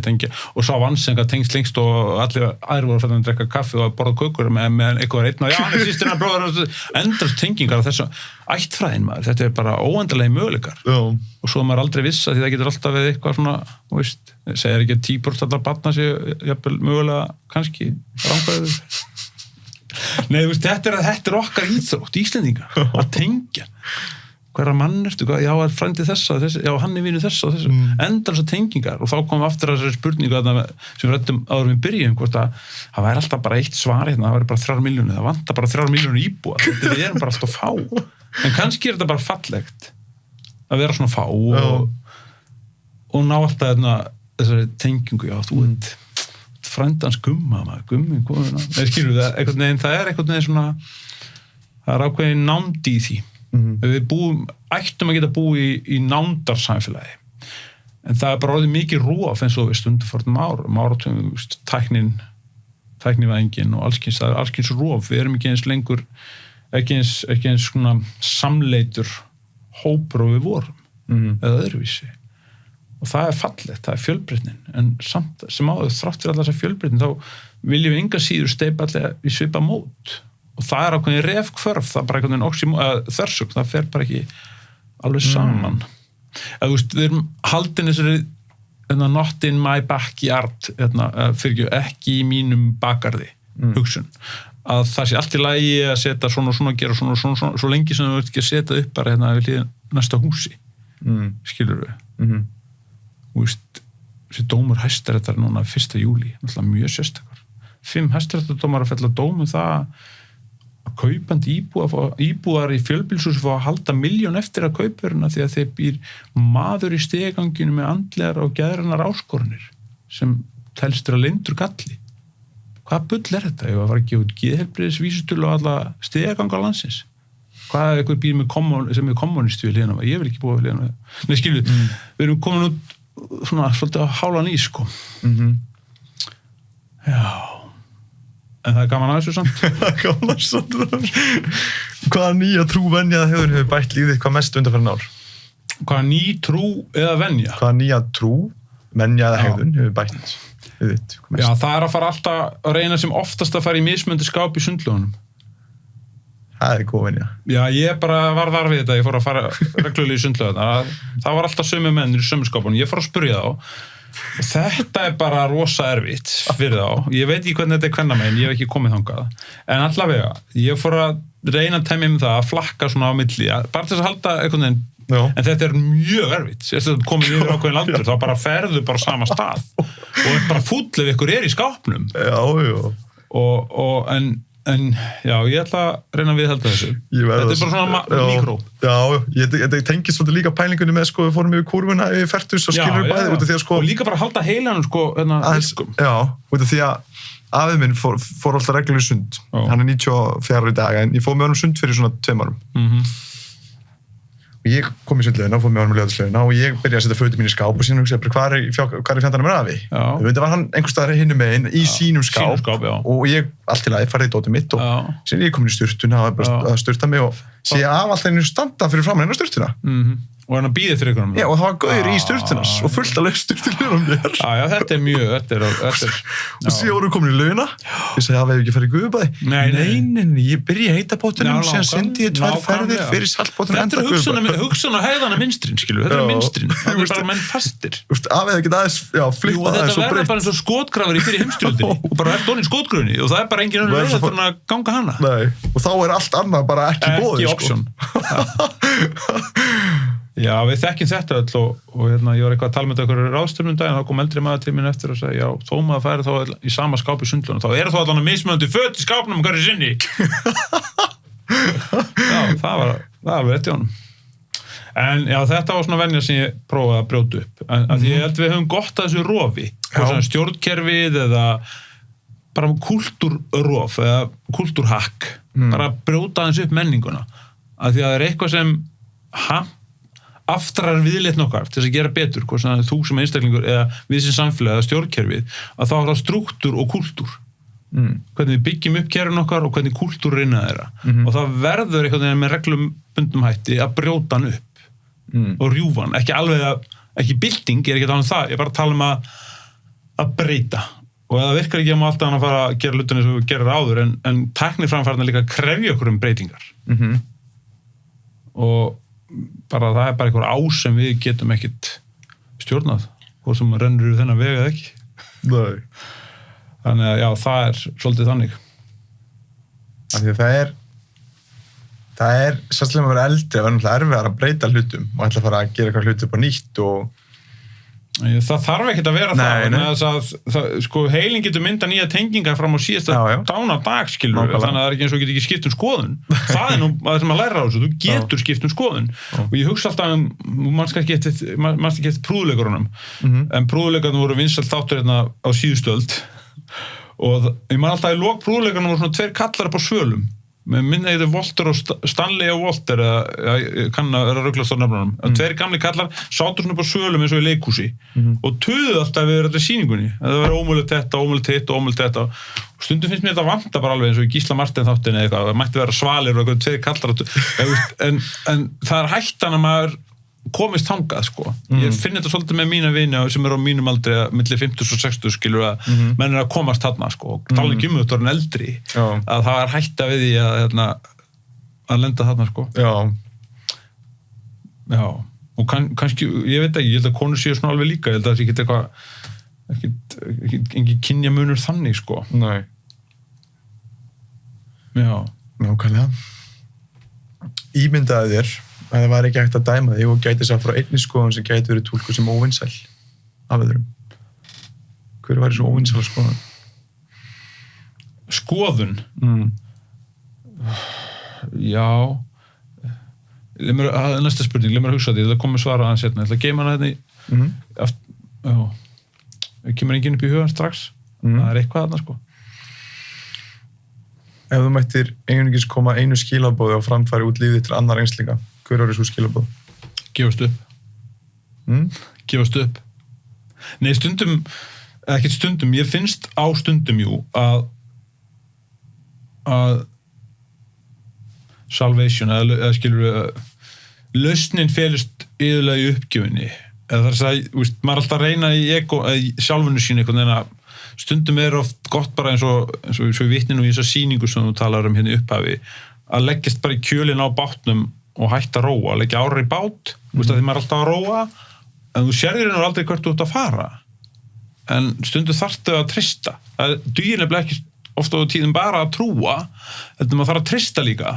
tengja og sá vansenga tengst lengst og allir aðrir voru að drekka kaffi og að borða kökur með eitthvað einn og já, hann sýstir hann bróður endast tengingar af þessu ættfræðin maður, þetta er bara óendalegi möguleikar og svo maður aldrei vissa því það getur alltaf við eitthvað svona, veist, segir ekki að 10% allar barna séu jafnvel mögulega kannski rangvæður Nei, þú veist, þetta er okkar íþrótt, Íslendinga að tengja hverra mann ertu, já, er frændi þessa, já, hann er vinur þessa og þessu, endalsa tengingar og þá komum við aftur að þessari spurningu sem við ræddum áður við byrjum, hvort að það væri alltaf bara eitt svar hérna, það væri bara 3 milljónir, það vantar bara 3 milljónir íbúa, þetta við erum bara alltaf fá, en kannski er þetta bara fallegt að vera svona fá og ná alltaf þessari tengingu, já, þú veit, frændans gummi, skilur það, það er einhvern veginn svona, það er ákveðin nánd í því. Við ættum að geta búið í nándarsamfélagi en það er bara orðið mikið rof eins og við stundum forðum áratugum tæknivæðingin og allskyns, það er allskyns rof við erum ekki eins lengur ekki eins svona samleitur hópur og við vorum eða öðruvísi og það er fallegt, það er fjölbreytnin en samt sem áður þrátt fyrir allar þessa fjölbreytnin þá viljum við enga síður steypa allir í svipa mót og það er ákveðin refkvörf, það er bara einhvern þversögn, það fer bara ekki alveg saman. Eða, þú veist, við erum haldin þessari not in my backyard, ekki í mínum bakgarði, hugsun. Að það sé allt í lagi að setja svona og svona, gera svona og svona, svo lengi sem þú ert ekki að setja upp bara við hlýðin næsta húsi. Skilur við? Þú veist, þessi dómur Hæstaréttar núna 1. júlí, náttúrulega mjög sérstakar. 5 hæstaréttardómar að fella dómum það kaupandi íbúar í fjölbýlshúsi fá að halda 1 milljón eftir að kaupurina því að þeir býr maður í stiganginu með andlegar og geðrænar áskorunir sem telst til að leyndur galli. Hvaða bull er þetta? Ég var að fara að gefa út geðheilbrigðisvísitölu á alla stiganga landsins. Hvað er eitthvað býr sem er kommunist við hliðina? Ég vil ekki búa við hliðina. Nei, skilu, við erum komin út svona svolítið á hálan í, sko. Já. En það er gaman að þessu samt. Það er gaman að þessu samt. Hvaða nýja trúvenja hefur bætt lífið hvað mest undanfarin ár? Hvaða ný trú eða venja? Hvaða nýja trú, venja eða hegðun hefur bætt lífið hvað mest? Já, það er að fara alltaf að reyna sem oftast að fara í mismunandi skáp í sundlögunum. Það er góð venja. Já, ég bara var þar við þetta, ég fór að fara reglulega í sundlögun. Það var alltaf sömu mennir í sömu skápunum, ég fór að spurja þá. Og þetta er bara rosa erfitt fyrir þá. Ég veit ekki hvernig þetta er kvennamegin, ég hef ekki komið þangað. En allavega, ég fór að reyna að temja það að flakka svona á milli, bara til þess að halda einhvern veginn. En þetta er mjög erfitt. Þess að komið yfir ákveðin aldur, þá bara ferðu bara sama stað. Og þetta bara fúll ef ykkur er í skápnum. Já. En já, ég ætla að reyna að viðhalda þessu. Þetta er bara svona mikró. Já, ég tengist svolítið líka pælingunni með, sko, við fórum yfir kúrfuna yfir fertus og skilur bæði, út af því að, sko... Og líka bara halda heilanum, sko, virkum. Já, út af því að afið minn fór alltaf reglulega í sund. Hann er 94 í dag, en ég fór með honum sund fyrir svona 2 árum. Og ég kom í sundlaugina og fór með honum í Laugardalslaugina og ég byrjaði að setja fötin mín í skáp og síðan hugsaði bara hvað er fjandanum afi? Þetta var hann einhvers staðar hinum megin í sínum skáp og ég allt í lagi farið í dótið mitt og síðan ég kom inn í sturtuna og bara að sturta mig og sé af alltaf einu standa fyrir framan hennar sturtuna. Og hann býði fyrir ykkur Já, og það var gaur í sturtunas og fullt af sturtulegur mér. Já, þetta er mjög, þetta er og síðan vorum við komin í laugina ég sagði að við hefum ekki farið í Gufubaði nei, ég byrja í heitabótunum síðan sendi ég 2 ferðir fyrir saltbótunum þetta er hugsun og hegðana minstrin, skilur þetta er minstrin, það er bara menn fastir af eða ekki aðeins, flippa aðeins þetta verður bara eins og skotgrafur í fyrir heimstyrjöldinni og bara ert onni í skotgröfunni og það er bara engin önnur leið fyrir að ganga hana og þá er allt annað bara ekki boðið Já, við þekkjum þetta öll og ég var eitthvað að tala með okkur ráðstöfnum daginn, þá kom eldri maður til minn eftir og sagði, já, þó maður færi þá í sama skáp í sundlunum, þá eru þá allan að mismunandi föt í skápnum hverju sinni. Já, það var rétt í honum. En já, þetta var svona venja sem ég prófaði að brjóta upp. Af því ég held við höfum gott að þessu rofi, svona stjórnkerfið eða bara kultúrrof eða kultúrhakk, bara brjóta aðeins upp menninguna. Af því að það er eitthvað sem aftrar viðleitn okkar til þess að gera betur, þú sem einstaklingur eða við sem samfélag eða stjórnkerfið, að þá er það strúktúr og kultúr. Hvernig við byggjum upp kerfin okkar og hvernig kultúr reyna þeirra. Og það verður eitthvað með reglubundnum hætti að brjóta hann upp og rjúfa hann. Ekki alveg ekki bylting, ég er ekki að tala um það, ég er bara að tala að breyta. Og það virkar ekki að alltaf hann að fara að gera hlutina eins og við gerum áður, en tækniframfarirnar líka krefja okkur breytingar. Og bara það er bara einhver ás sem við getum ekkit stjórnað hvort sem rennur við þennan veg eða ekki. Nei. Þannig að já, það er svolítið þannig. Af því að það er sérstaklega að vera eldri að vera náttúrulega erfiðar að breyta hlutum og ætla að fara að gera eitthvað hluti upp á nýtt og það þarf ekkert að vera sko heilin getur mynda nýja tengingar fram á síðasta dánadag skilur þannig að það er ekki eins og getur ekki skipt skoðun það er nú það sem að læra á þessu þú getur skipt skoðun og ég hugsa alltaf mannst ekki eftir prúðuleikurunum en prúðuleikarnir voru vinsælt þáttur hérna á síðustu öld og ég man alltaf í lok prúðuleikarnir voru svona 2 kallar upp á svölum með minna eitthvað Walter og Stanley og Walter ég kann að vera rugglast á nefnunum 2 gamli kallar sátur svona upp á svölum eins og í leikhúsi og töðu alltaf við þetta sýningunni það var ómögulegt þetta, ómögulegt hitt og ómögulegt þetta og stundum finnst mér þetta vanta bara alveg eins og í Gísla Martein þáttinni eða eitthvað það mætti vera svalir og eitthvað 2 kallar en það er hættan að maður komist þangað sko ég finn þetta svolítið með mína vini sem eru á mínum aldri milli 50 og 60 skilur að menn að komast þarna sko tala ekki um þetta eldri að það er hætta við því að lenda þarna sko já og kannski, ég veit ekki, ég held að konur séu svona alveg líka, ég held að það sé ekki eitthvað engin kynjamunur þannig sko Nei já nákvæmlega ímyndaðu þér að það var ekki hægt að dæma þig og gæti sá frá einni skoðun sem gæti verið túlkuð sem óvinsæl af öðrum. Hver var þessu óvinsæl skoðun? Skoðun? Já. Næsta spurning, leið mér að hugsa því, það komið svara aðeins hérna. Ég ætla að geima hana hérna já. Kemur enginn upp í hugan strax. Það er eitthvað þarna sko. Ef þú mættir einungis koma einu skilaboði á framfæri út lífið til annar einslinga, hver var þessu skilaboð? Gefast upp. Gefast upp. Nei, stundum, ekkert stundum, ég finnst á stundum, jú, að salvation, eða skilur við, lausnin felist yfirlega í uppgjöfinni. Eða það er að, maður er alltaf að reyna í sjálfinu sínu einhvern veginn að stundum er oft gott bara eins og við vitnum í þessa sýningu sem þú talar um hérna í upphafi, að leggjast bara í kjölinn á bátnum og hætta að róa, leggja ára í bát því maður er alltaf að róa en þú sérðir hennar aldrei hvert þú ert að fara en stundum þarftu að treysta það dugir nefnilega ekki ofta á tíðum bara að trúa þetta maður þarf að treysta líka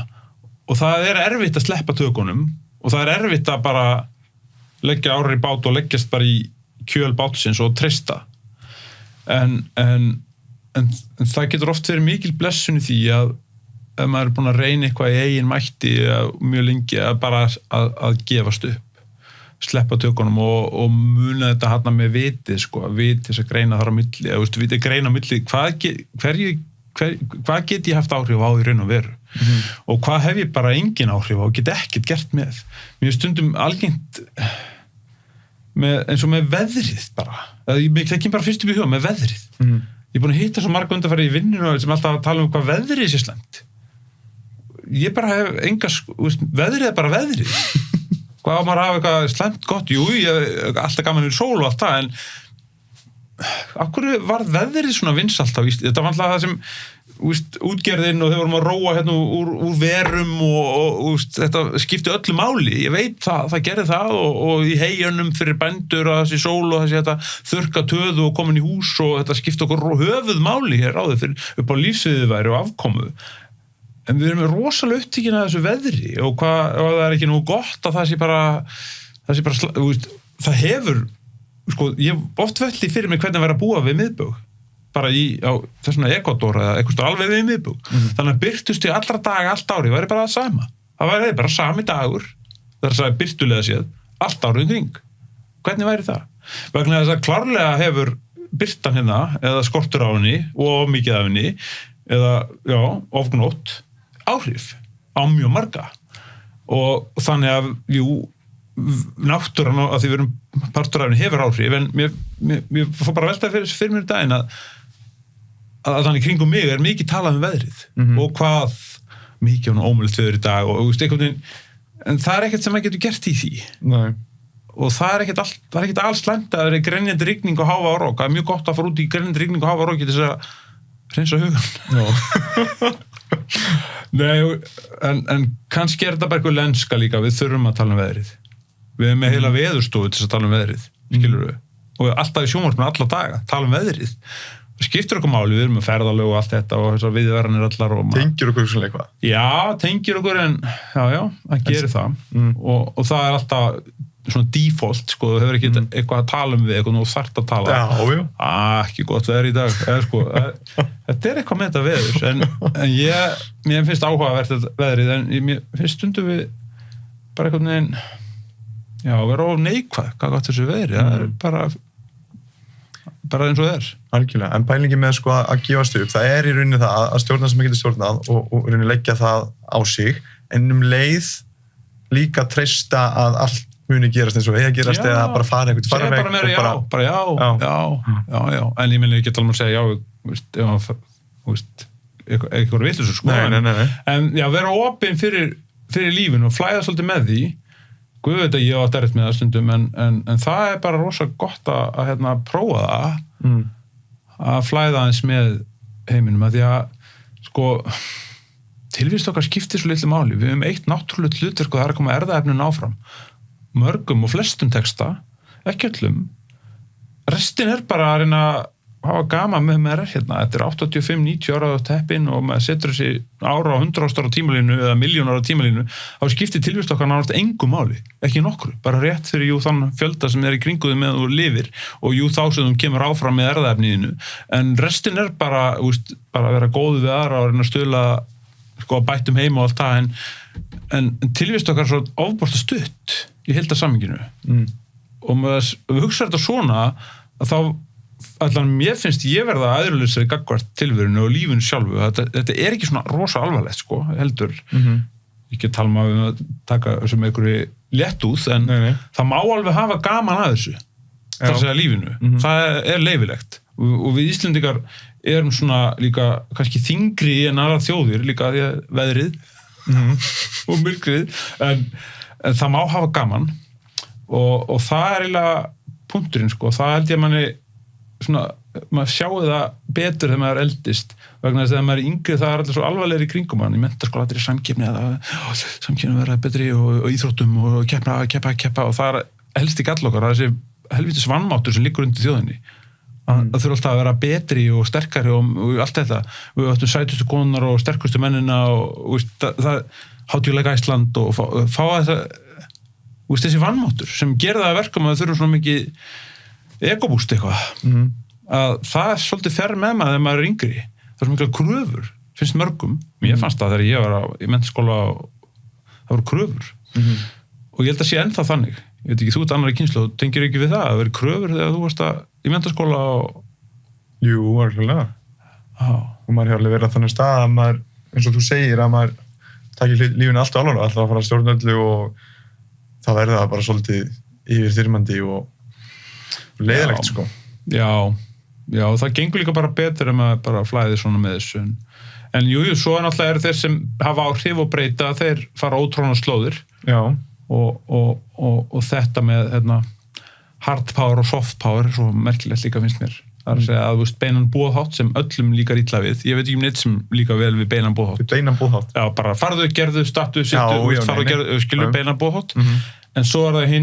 og það er erfitt að sleppa tökunum og það er erfitt að bara leggja ára í bát og leggjast bara í kjöl bátsins og treysta en það getur oft verið mikil blessun í því að ef maður er búin að reyna eitthvað í eigin mætti mjög lengi að bara að gefast upp, sleppa tökunum og muna þetta hérna með vitið sko, vitið þess að greina þar á milli, vitið greina á milli, hvað get ég haft áhrif á í raun og veru? og hvað hef ég bara engin áhrif á og get ekkert gert með. Mér stundum algengt eins og með veðrið bara. Það kemur bara fyrst upp í huga með veðrið. Ég er búin að hitta svo marga undanfæri í vinninu sem alltaf að tala hvað veðrið sé slæmt. Ég bara hef veðrið er bara veðrið. Hvað á maður að hafa eitthvað slæmt gott? Jú, alltaf gaman í sól og allt það, en af hverju var veðrið svona vinsælt á Íslandi? Þetta var alltaf það sem útgerðin og þau vorum að róa hérna úr verum og þetta skipti öllu máli. Ég veit það gerði það og í heyjunum fyrir bændur og þessi sól og þessi þetta þurrka töðu og komin í hús og þetta skipti okkur höfuð máli hér áður fyrir upp á lífsviðurværi og afkomu. En við erum rosalega upptíkin að þessu veðri og það er ekki nú gott að það sé bara það hefur, ég hef oft velti fyrir mig hvernig að vera að búa við miðbaug. Bara á þessuna Ekvador eða eitthvað alveg við miðbúk. Þannig að birtust í allra daga allt ári væri bara það sama. Það væri bara sami dagur, það er að birtulega séð, allt árið kring. Hvernig væri það? Vegna þess að klárlega hefur birtan hérna, eða skortur á henni, og mikið af henni, eða, ofgnótt, áhrif á mjög marga. Og þannig að, náttúran, að því við erum partur af henni hefur áhrif, en mér fór bara velta fyrir mér daginn að þannig kringum mig er mikið talað veðrið og hvað mikið ómögulegt veður í dag og en það er ekkert sem maður getur gert í því. Nei. Og það er ekkert alls slæmt að það er grenjandi rigning og háva á rok. Það er mjög gott að fara út í grenjandi rigning og háva á rok til þess að hreinsa hugan. Nei, en kannski er þetta bara eitthvað lenska líka, við þurfum að tala veðrið. Við erum með heila veðurstofu til að tala veðrið, skilur við. Og alltaf í sjónvarpinu alla daga, tala veðrið. Það skiptir okkur máli, við erum með ferðalög og allt þetta og þessar viðverðanir allar. Tengir okkur svona eitthvað? Já, tengir okkur en það gerir það. Og það er alltaf svona default, þú hefur ekki eitthvað að tala við eitthvað og þarft að tala. Já. Ekki gott veður í dag. Þetta er eitthvað með þetta veður. En mér finnst áhugavert þetta veðrið, en mér finnst stundum við bara eitthvað neginn, vera of neikvæð, hvað gott þessu veðri. Það er bara eins og það er. Algjörlega, en pælingi með að gefast upp, það er í rauninni það að stjórna sem ekki getur stjórnað og rauninni leggja það á sig, en leið líka treysta að allt muni gerast eins og eða gerast eða bara fara einhvern farveg. Segja bara já, en ég meni ekki tala um að segja eitthvað vitlaus Nei. En vera opinn fyrir lífinu og flæða svolítið með því. Guð veit að ég á að derrið með það stundum, en það er bara rosa gott að prófa það, að flæða aðeins með heiminum, að því að, tilvíst okkar skiptir svo litlu máli. Við höfum eitt náttúrulegt hlutverk og það er að koma erfðaefnin áfram. Mörgum og flestum texta, ekki öllum. Restin er bara að reyna að hafa gaman með hérna. Þetta er 85-90 ára á teppin og maður setur þessi ára á 100 ára tímalínu eða miljón ára tímalínu, þá skiptir tilvist okkar nánast engu máli, ekki nokkru, bara rétt fyrir þann fjölda sem er í kringuðu með þú lifir og þá sem þú kemur áfram með erfðaefniðinu, en restin er bara að vera góðu við aðra og reyna að stuðla bættum heim og allt það, en tilvist okkar svo ofboðslega stutt í heildarsamhenginu og við hugsa þetta svona að þá allan mér finnst ég verða aðurlausari gagnvart tilverinu og lífinu sjálfu. Þetta er ekki svona rosa alvarlegt, heldur. Ég get tala um að taka sem einhverju léttúð, en það má alveg hafa gaman að þessu. Það segja lífinu. Það er leyfilegt. Og við Íslendingar erum svona líka kannski þyngri en aðrar þjóðir, líka því að veðrið og myrkrið, en það má hafa gaman og það er eiginlega punkturinn, það held ég að manni maður sjáu það betur þegar maður eldist, vegna þess að þegar maður er yngri það er alltaf svo alvarlegri í kringum hann í menntaskóla, þetta er samkeppni samkeppni verða betri og íþróttum og keppa og það er helst ekki all okkar, það er þessi helvítis vannmáttur sem liggur undir þjóðinni að þurfa alltaf að vera betri og sterkari og allt þetta, við áttum sætustu konar og sterkustu mennina og það hátíuleika Ísland og fá þessi vannmáttur sem gera það að verkum að þau þurfum svona mikið egobúst eitthvað að það er svolítið fer með maður þegar maður er yngri, það er svo mikla kröfur finnst mörgum, ég fannst það þegar ég var í menntaskóla það voru kröfur og ég held að sé ennþá þannig, ég veit ekki, þú ert annarri kynslóð tengir ekki við það veri kröfur þegar þú varst í menntaskóla Jú, alveg og maður hefur alveg verið á þannig stað að maður eins og þú segir að maður takir lífinu allt alveg, alltaf að fara að stjórna öllu og það verður það bara svolítið yfirþyrmandi og leiðilegt, sko. Já, það gengur líka bara betur ef maður bara flæðir svona með þessu. En jú, svo náttúrulega eru þeir sem hafa áhrif og breyta, þeir fara ótróna slóðir. Já. Og þetta með hard power og soft power er svo merkilegt líka finnst mér. Það er að segja að þú veist beinan boðhátt sem öllum líkar illa við. Ég veit ekki neitt sem líka vel við beinan boðhátt. Beinan boðhátt? Já, bara farðu, gerðu, stattu, sittu, farðu, gerðu, skilur beinan boðhátt. En svo er það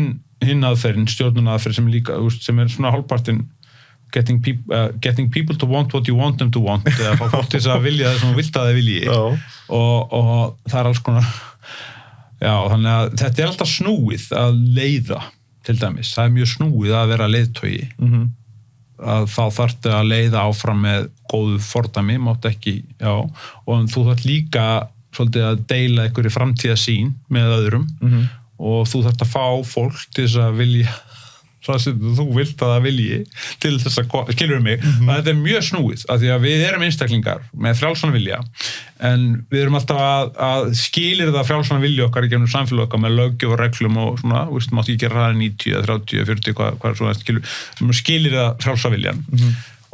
hinn aðferðin, stjórnunaraðferð sem líka, sem er svona hálfpartinn getting people to want what you want them to want, eða fá fólk til þess að vilja það sem þú vilt að það vilji. Og það er alls konar, já, þannig að þetta er alltaf snúið að leiða, til dæmis. Það er mjög snúið að vera leiðtogi. Að þá þarftu að leiða áfram með góðu fordæmi, mátt ekki, og þú þarft líka svolítið að deila einhverju framtíðarsýn með öðrum og þú þarft að fá fólk til þess að vilja það sem þú vilt að það vilji til þess að, skilur mig, og þetta er mjög snúið, af því að við erum einstaklingar með frjálsan vilja, en við erum alltaf að skilir það frjálsan vilja okkar í gegnum samfélag okkar með löggjöf og reglum og svona, mátt ekki gera það 90, 30, 40, hvað er svona, skilir það frjálsa viljan.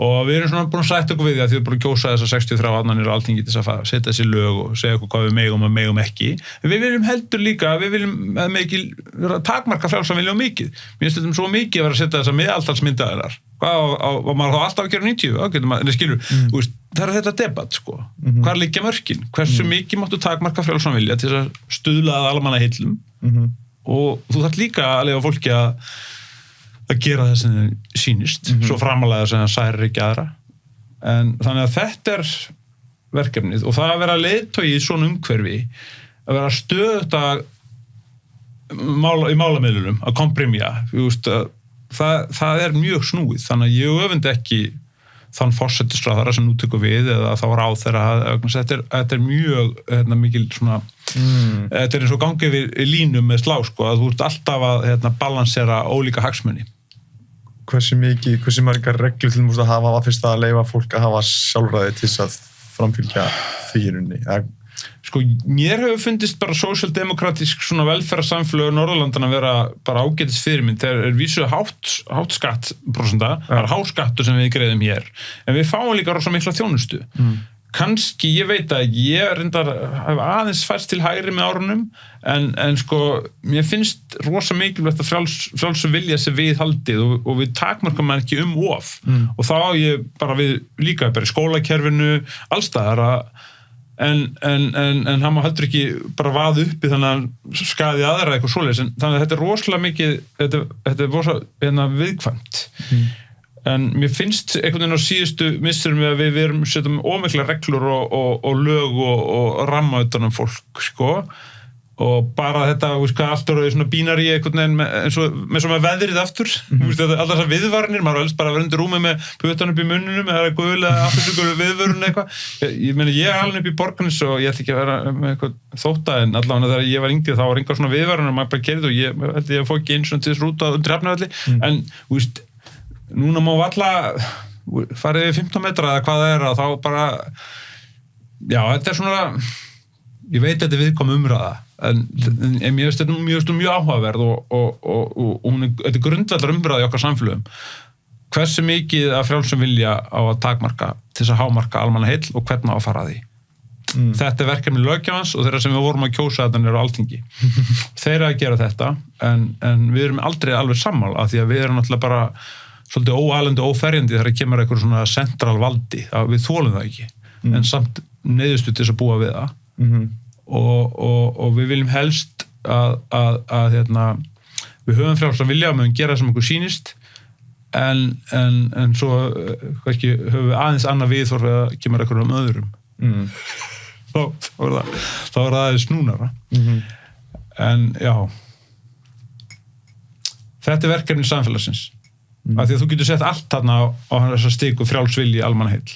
Og við erum svona búin að sætta okkur við því að þið erum búin að kjósa þessar 63 annanir á Alþingi til að setja þessi lög og segja okkur hvað við megum og megum ekki. En við viljum heldur líka, við viljum að takmarka frjálsan vilja mikið. Mér finnst þetta svo mikið að vera að setja þessar miðaltalsmyndaðilar. Hvað maður þá alltaf að gera 90? Skilur, það er þetta debatt, sko. Hvar liggja mörkin? Hversu mikið máttu takmarka frjálsan vilja til að stuðla að almannaheillum? Og þú þarft líka að leyfa fólki að gera það sem þið sýnist, svo framalega sem það særir ekki aðra. En þannig að þetta er verkefnið og það að vera leiðtogi í svona umhverfi, að vera stöðugt í málamiðlunum, að komprimja, það er mjög snúið, þannig að ég öfundi ekki þann forsætisráðherra sem nú tekur við eða þá ráðherra, þetta er mjög mikil svona, þetta er eins og gangið við línum með slá, sko, að þú ert alltaf að balansera ólíka hagsmuni. Hversu margar reglur til múst að hafa fyrst að leyfa fólk að hafa sjálfræði til þess að framfylgja því í rauninni? Sko, mér hefur fundist bara sósíaldemokratísk svona velferðarsamfélög Norðurlandana vera bara ágætis fyrirmynd. Það er vísu hátt skattprósenta, það er háskattur sem við greiðum hér, en við fáum líka rosa mikla þjónustu. Kannski, ég veit að ég reyndar hef aðeins færst til hægri með árunum, en sko, mér finnst rosa mikilvægt að frjálsu vilja sem við haldið og við takmarkum maður ekki of. Og þá ég bara við líka bara í skólakerfinu, allstaðar en hann má heldur ekki bara vaða upp í þannig að skaði aðra eitthvað svoleiðis, þannig að þetta er rosalega mikið, þetta er rosalega viðkvæmt. En mér finnst einhvern veginn á síðustu misserum við að við setjum ómikla reglur og lög og ramma utan fólk, sko. Og bara þetta, allt eru svona bínari einhvern veginn eins og með veðrið aftur. Alltaf þessar viðvarnir, maður helst bara að vera undir rúmi með putan upp í munnunum eða gul eða aftursökur viðvörun eitthvað. Ég meina, ég er alveg upp í Borgarnes og ég ætla ekki að vera með eitthvað þótta, en allavega þegar ég var yngri þá var engar svona viðvarnir og maður bara keyrði og ég fór ekki eins og til þess rúta undir Hafnarfjalli. En, núna má valla farið við 15 metra eða hvað það er og þá bara, já, þetta er svona, ég veit að þetta er viðkomu umræða, en mér finnst þetta mjög áhugaverð og þetta er grundvallar umræða í okkar samfélögum. Hversu mikið af frjálsum vilja á að takmarka til þess að hámarka almannaheill og hvernig á að fara að því. Þetta er verkefni löggjafans og þeirra sem við vorum að kjósa þetta eru á Alþingi. Þeir eru að gera þetta, en við erum aldrei alveg sammála af því að við erum náttúrulega bara svolítið óalandi og óferjandi þegar kemur eitthvað svona central valdi, við þolum það ekki, en samt neyðustu til þess að búa við það. Og við viljum helst að við höfum frjálsan vilja og við höfum gera sem okkur sýnist, en svo kannski höfum við aðeins annað viðhorf að kemur eitthvað öðrum. Þá er það aðeins snúnara. En já, þetta er verkefni samfélagsins. Af því að þú getur sett allt þarna á þessa stiku frjálsvilji almannaheill.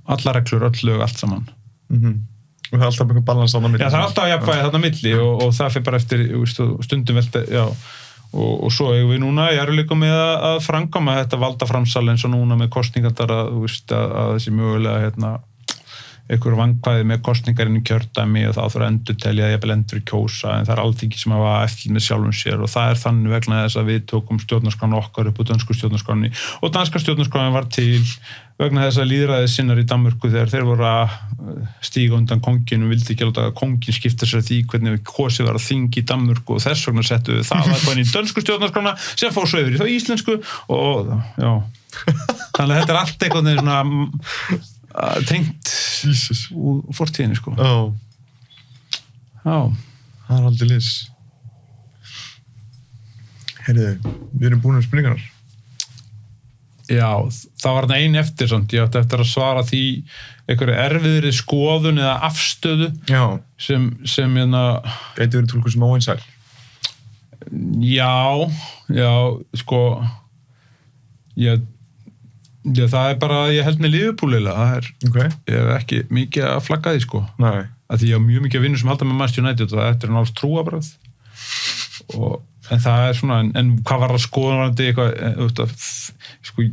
Alla reglur, öll lög, allt saman. Og það er alltaf einhver balans þarna milli. Já, það er alltaf jafnvægi þarna milli og það fyrir bara eftir stundum velta, já. Og svo eigum við núna í erfiðleikum með að framkvæma þetta valdaframsal eins og núna með kosningandar að þessi mögulega einhver vankvæði með kosningar inn í kjördæmi og þá þarf að endurtelja jafnvel endur kjósa en það er Alþingi sem hafa eftir með sjálfum sér og það er þannig vegna þess að við tókum stjórnarskrána okkar upp á dönsku stjórnarskránni og danska stjórnarskráin var til vegna þess að lýðræðissinnar í Danmörku þegar þeir voru að stíga undan kónginn og vildi ekki láta kónginn skipta sér því hvernig kosið var að þing í Danmörku og þess vegna settu við það að í dönsku stjórnarskrána sem fór svo yfir í þá íslensku og já, þannig að þetta er allt eitthvað svona tengt úr fortíðinni sko. Já, það er aldrei lis. Heyrðu, við erum búin spurningarnar. Já, það var ein eftir samt, ég átti eftir að svara því einhverju erfiðri skoðun eða afstöðu sem gæti verið túlkuð sem óeinsæl. Já, sko það er bara að ég held með Liverpool-lega, ég hef ekki mikið að flagga því sko. Nei. Að því ég á mjög mikið að vinna sem halda með Manchester United og þetta er náttúrulega trúabröð en það er svona, en hvað var að skoðunarandi eitthvað, sko,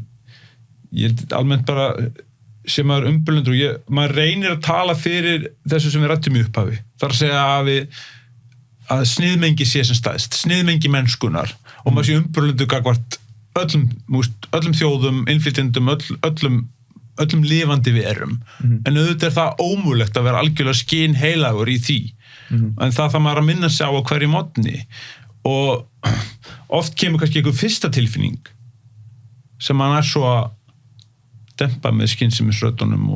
ég almennt bara sem maður umbulundur og maður reynir að tala fyrir þessu sem við rættum í upphafi. Það er að segja að sniðmengi sé sem stæðst, sniðmengi mennskunar og maður sé umbulundur gagvart öllum þjóðum, innflytjendum, öllum lifandi verum. En auðvitað er það ómögulegt að vera algjörlega skynheilagur í því. En það þarf maður að minna sig á hverju morgni. Og oft kemur kannski einhver fyrsta tilfinning sem hann er svo að dempa með skynsemisröddunum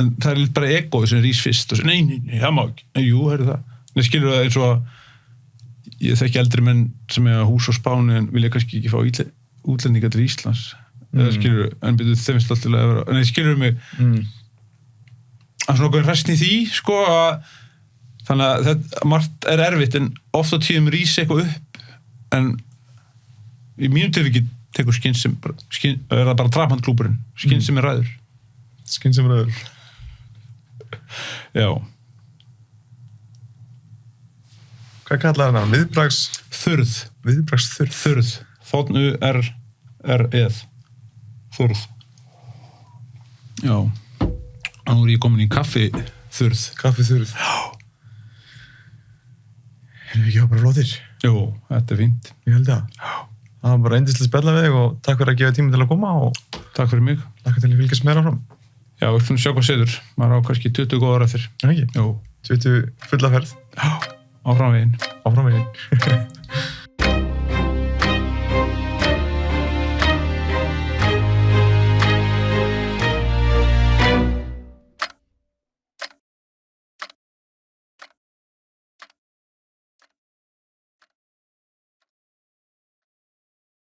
en það er bara egoið sem rís fyrst og svo, nei, það má ekki, jú, það. Nei, skilur það eins og að ég þekki eldri menn sem er að hús á Spáni en vilja kannski ekki fá útlendinga til Íslands eða skilur, en byrjuð þeim stoltilega að vera, nei, skilur mig að svona okkur restni því, sko, að þannig að þetta margt er erfitt en oft á tíðum rís eitthvað upp en í mínum tilviki tekur er það bara traphandklúburinn skynsemi ræður já hvað kallar það ná? Viðbragsþurð þóttnu er þurð já nú er ég komin í kaffiþurð já erum við ekki bara flottir? Jú, þetta er fínt. Ég held það. Það var bara eindislega spjalla við þig og takk fyrir að gefa tíma til að koma og takk fyrir mig. Takk til að fylgjast meira áfram. Já, við skulum sjá hvað setur. Maður á kannski 20 góðar eftir. Ekki? Jú. 20 fulla ferð. Já, áfram veginn.